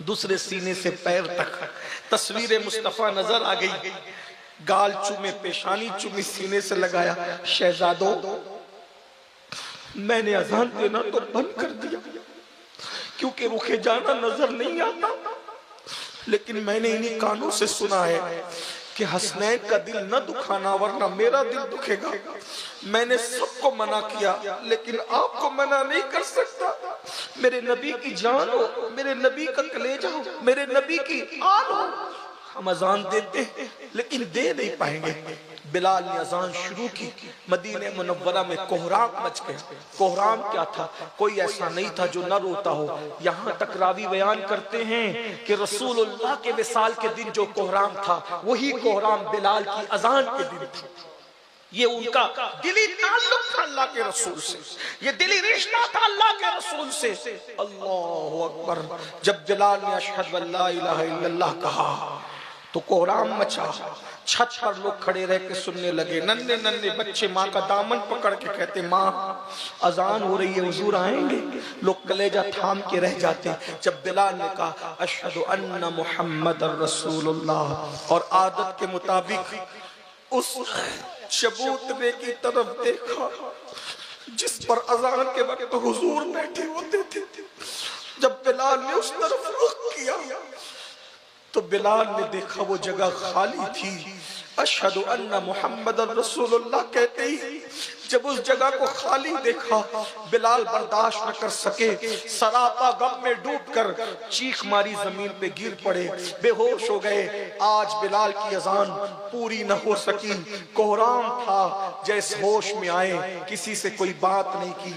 दूसरे सीने से पैर तक तस्वीर मुस्तफा नजर आ गई। गाल चूमे, पेशानी चूमी, सीने से लगाया। शहजादों, मैंने अजान देना तो बंद कर दिया क्योंकि रुखे जाना नजर नहीं आता, लेकिन मैंने इन्हीं कानों से सुना है कि हसनैन का दिल न दुखाना वरना मेरा दिल दुखेगा। मैंने सबको मना किया लेकिन आपको मना नहीं कर सकता। मेरे नबी की जान हो, मेरे नबी का कलेजा हो, मेरे नबी की आन हो। हम अजान देते हैं लेकिन दे नहीं पाएंगे। बिलाल ने अजान शुरू की। मदीने मुनव्वरा में कोहराम मच गया। कोहराम क्या था? कोई ऐसा नहीं था जो न रोता हो। यहाँ तक रावी बयान करते हैं कि रसूलुल्लाह के विसाल के दिन जो कोहराम था वही कोहराम बिलाल की अजान के दिन था। ये उनका दिली ताल्लुक था अल्लाह के रसूल से, ये दिली रिश्ता था अल्लाह के रसूल से। अल्लाहु अकबर। जब बिलाल ने अशहदु अल्ला इलाहा इल्लल्लाह कहा तो कोहराम मचा। छत पर लोग खड़े रह के सुनने लगे। नन्हे नन्हे बच्चे माँ का दामन पकड़ के कहते, माँ अजान हो रही है, हुजूर आएंगे। लोग कलेजा थाम के रह जाते। जब बिलाल ने कहा अशहदु अन्ना मुहम्मदर रसूलुल्लाह, और आदत के मुताबिक उस
चबूतरे की तरफ देखा जिस पर अजान के वक्त हुजूर बैठे होते थे। जब बिलाल ने उस तरफ रुख किया तो बिलाल ने देखा वो जगह खाली थी। अशहदु अन्ना मुहम्मदन रसूलुल्लाह कहते ही जब उस जगह को खाली देखा, बिलाल बर्दाश्त न कर सके, सरापा गम में डूबकर चीख मारी, जमीन पे गिर पड़े, बेहोश हो गए। आज बिलाल की अजान पूरी न हो सकी। कोहराम था, जैसे होश में आए, किसी से कोई बात नहीं की,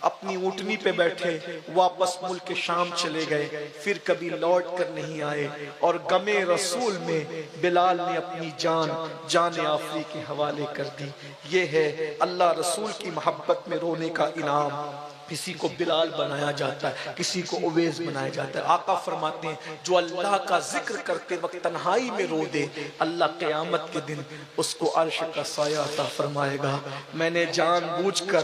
अपनी ऊँटनी पे बैठे वापस मुल्क शाम चले गए, फिर कभी लौट कर नहीं आए। और गमे रसूल में बिलाल ने अपनी जान आफरी के हवाले कर दी। ये है अल्लाह रसूल की मोहब्बत में रोने का इनाम। किसी को बिलाल बनाया जाता है, किसी को उवैस बनाया जाता है। आका फरमाते हैं जो अल्लाह का जिक्र करते वक्त तन्हाई में रो दे, अल्लाह क़यामत के दिन उसको अर्श का साया अता फरमाएगा। मैंने जानबूझकर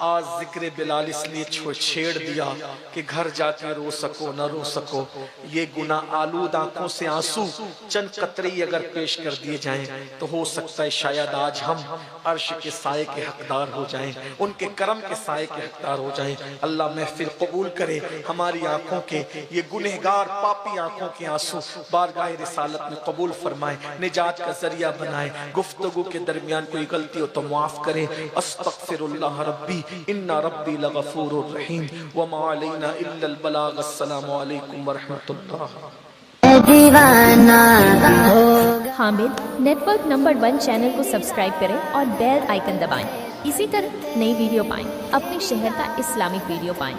आज जिक्र बिलाल इसलिए छेड़ दिया कि घर जाके रो सको न रो सको। ये गुनाह आलूद आंखों से आंसू चंद कतरे अगर पेश कर दिए जाएं तो हो सकता है शायद आज हम अर्श के साए के हकदार हो जाएं, उनके करम के साए के हकदार हो जाएं। अल्लाह महफिल कबूल करे, हमारी आंखों के ये गुनहगार पापी आंखों के आंसू बारगाह रिसालत में कबूल फरमाए, निजात का जरिया बनाए। गुफ्तगू के दरमियान कोई गलती हो तो माफ करे। अस्तगफिरुल्लाह रब्बी इन्ना रब्बी लगफूरुर रहीम व मा अलैना इल्लल बलाग। अस्सलामु अलैकुम व रहमतुल्लाह।
हामिद नेटवर्क नंबर 1 चैनल को सब्सक्राइब करें और बेल आइकन दबाएं। इसी तरह नई वीडियो पाएं, अपने शहर का इस्लामिक वीडियो पाएं।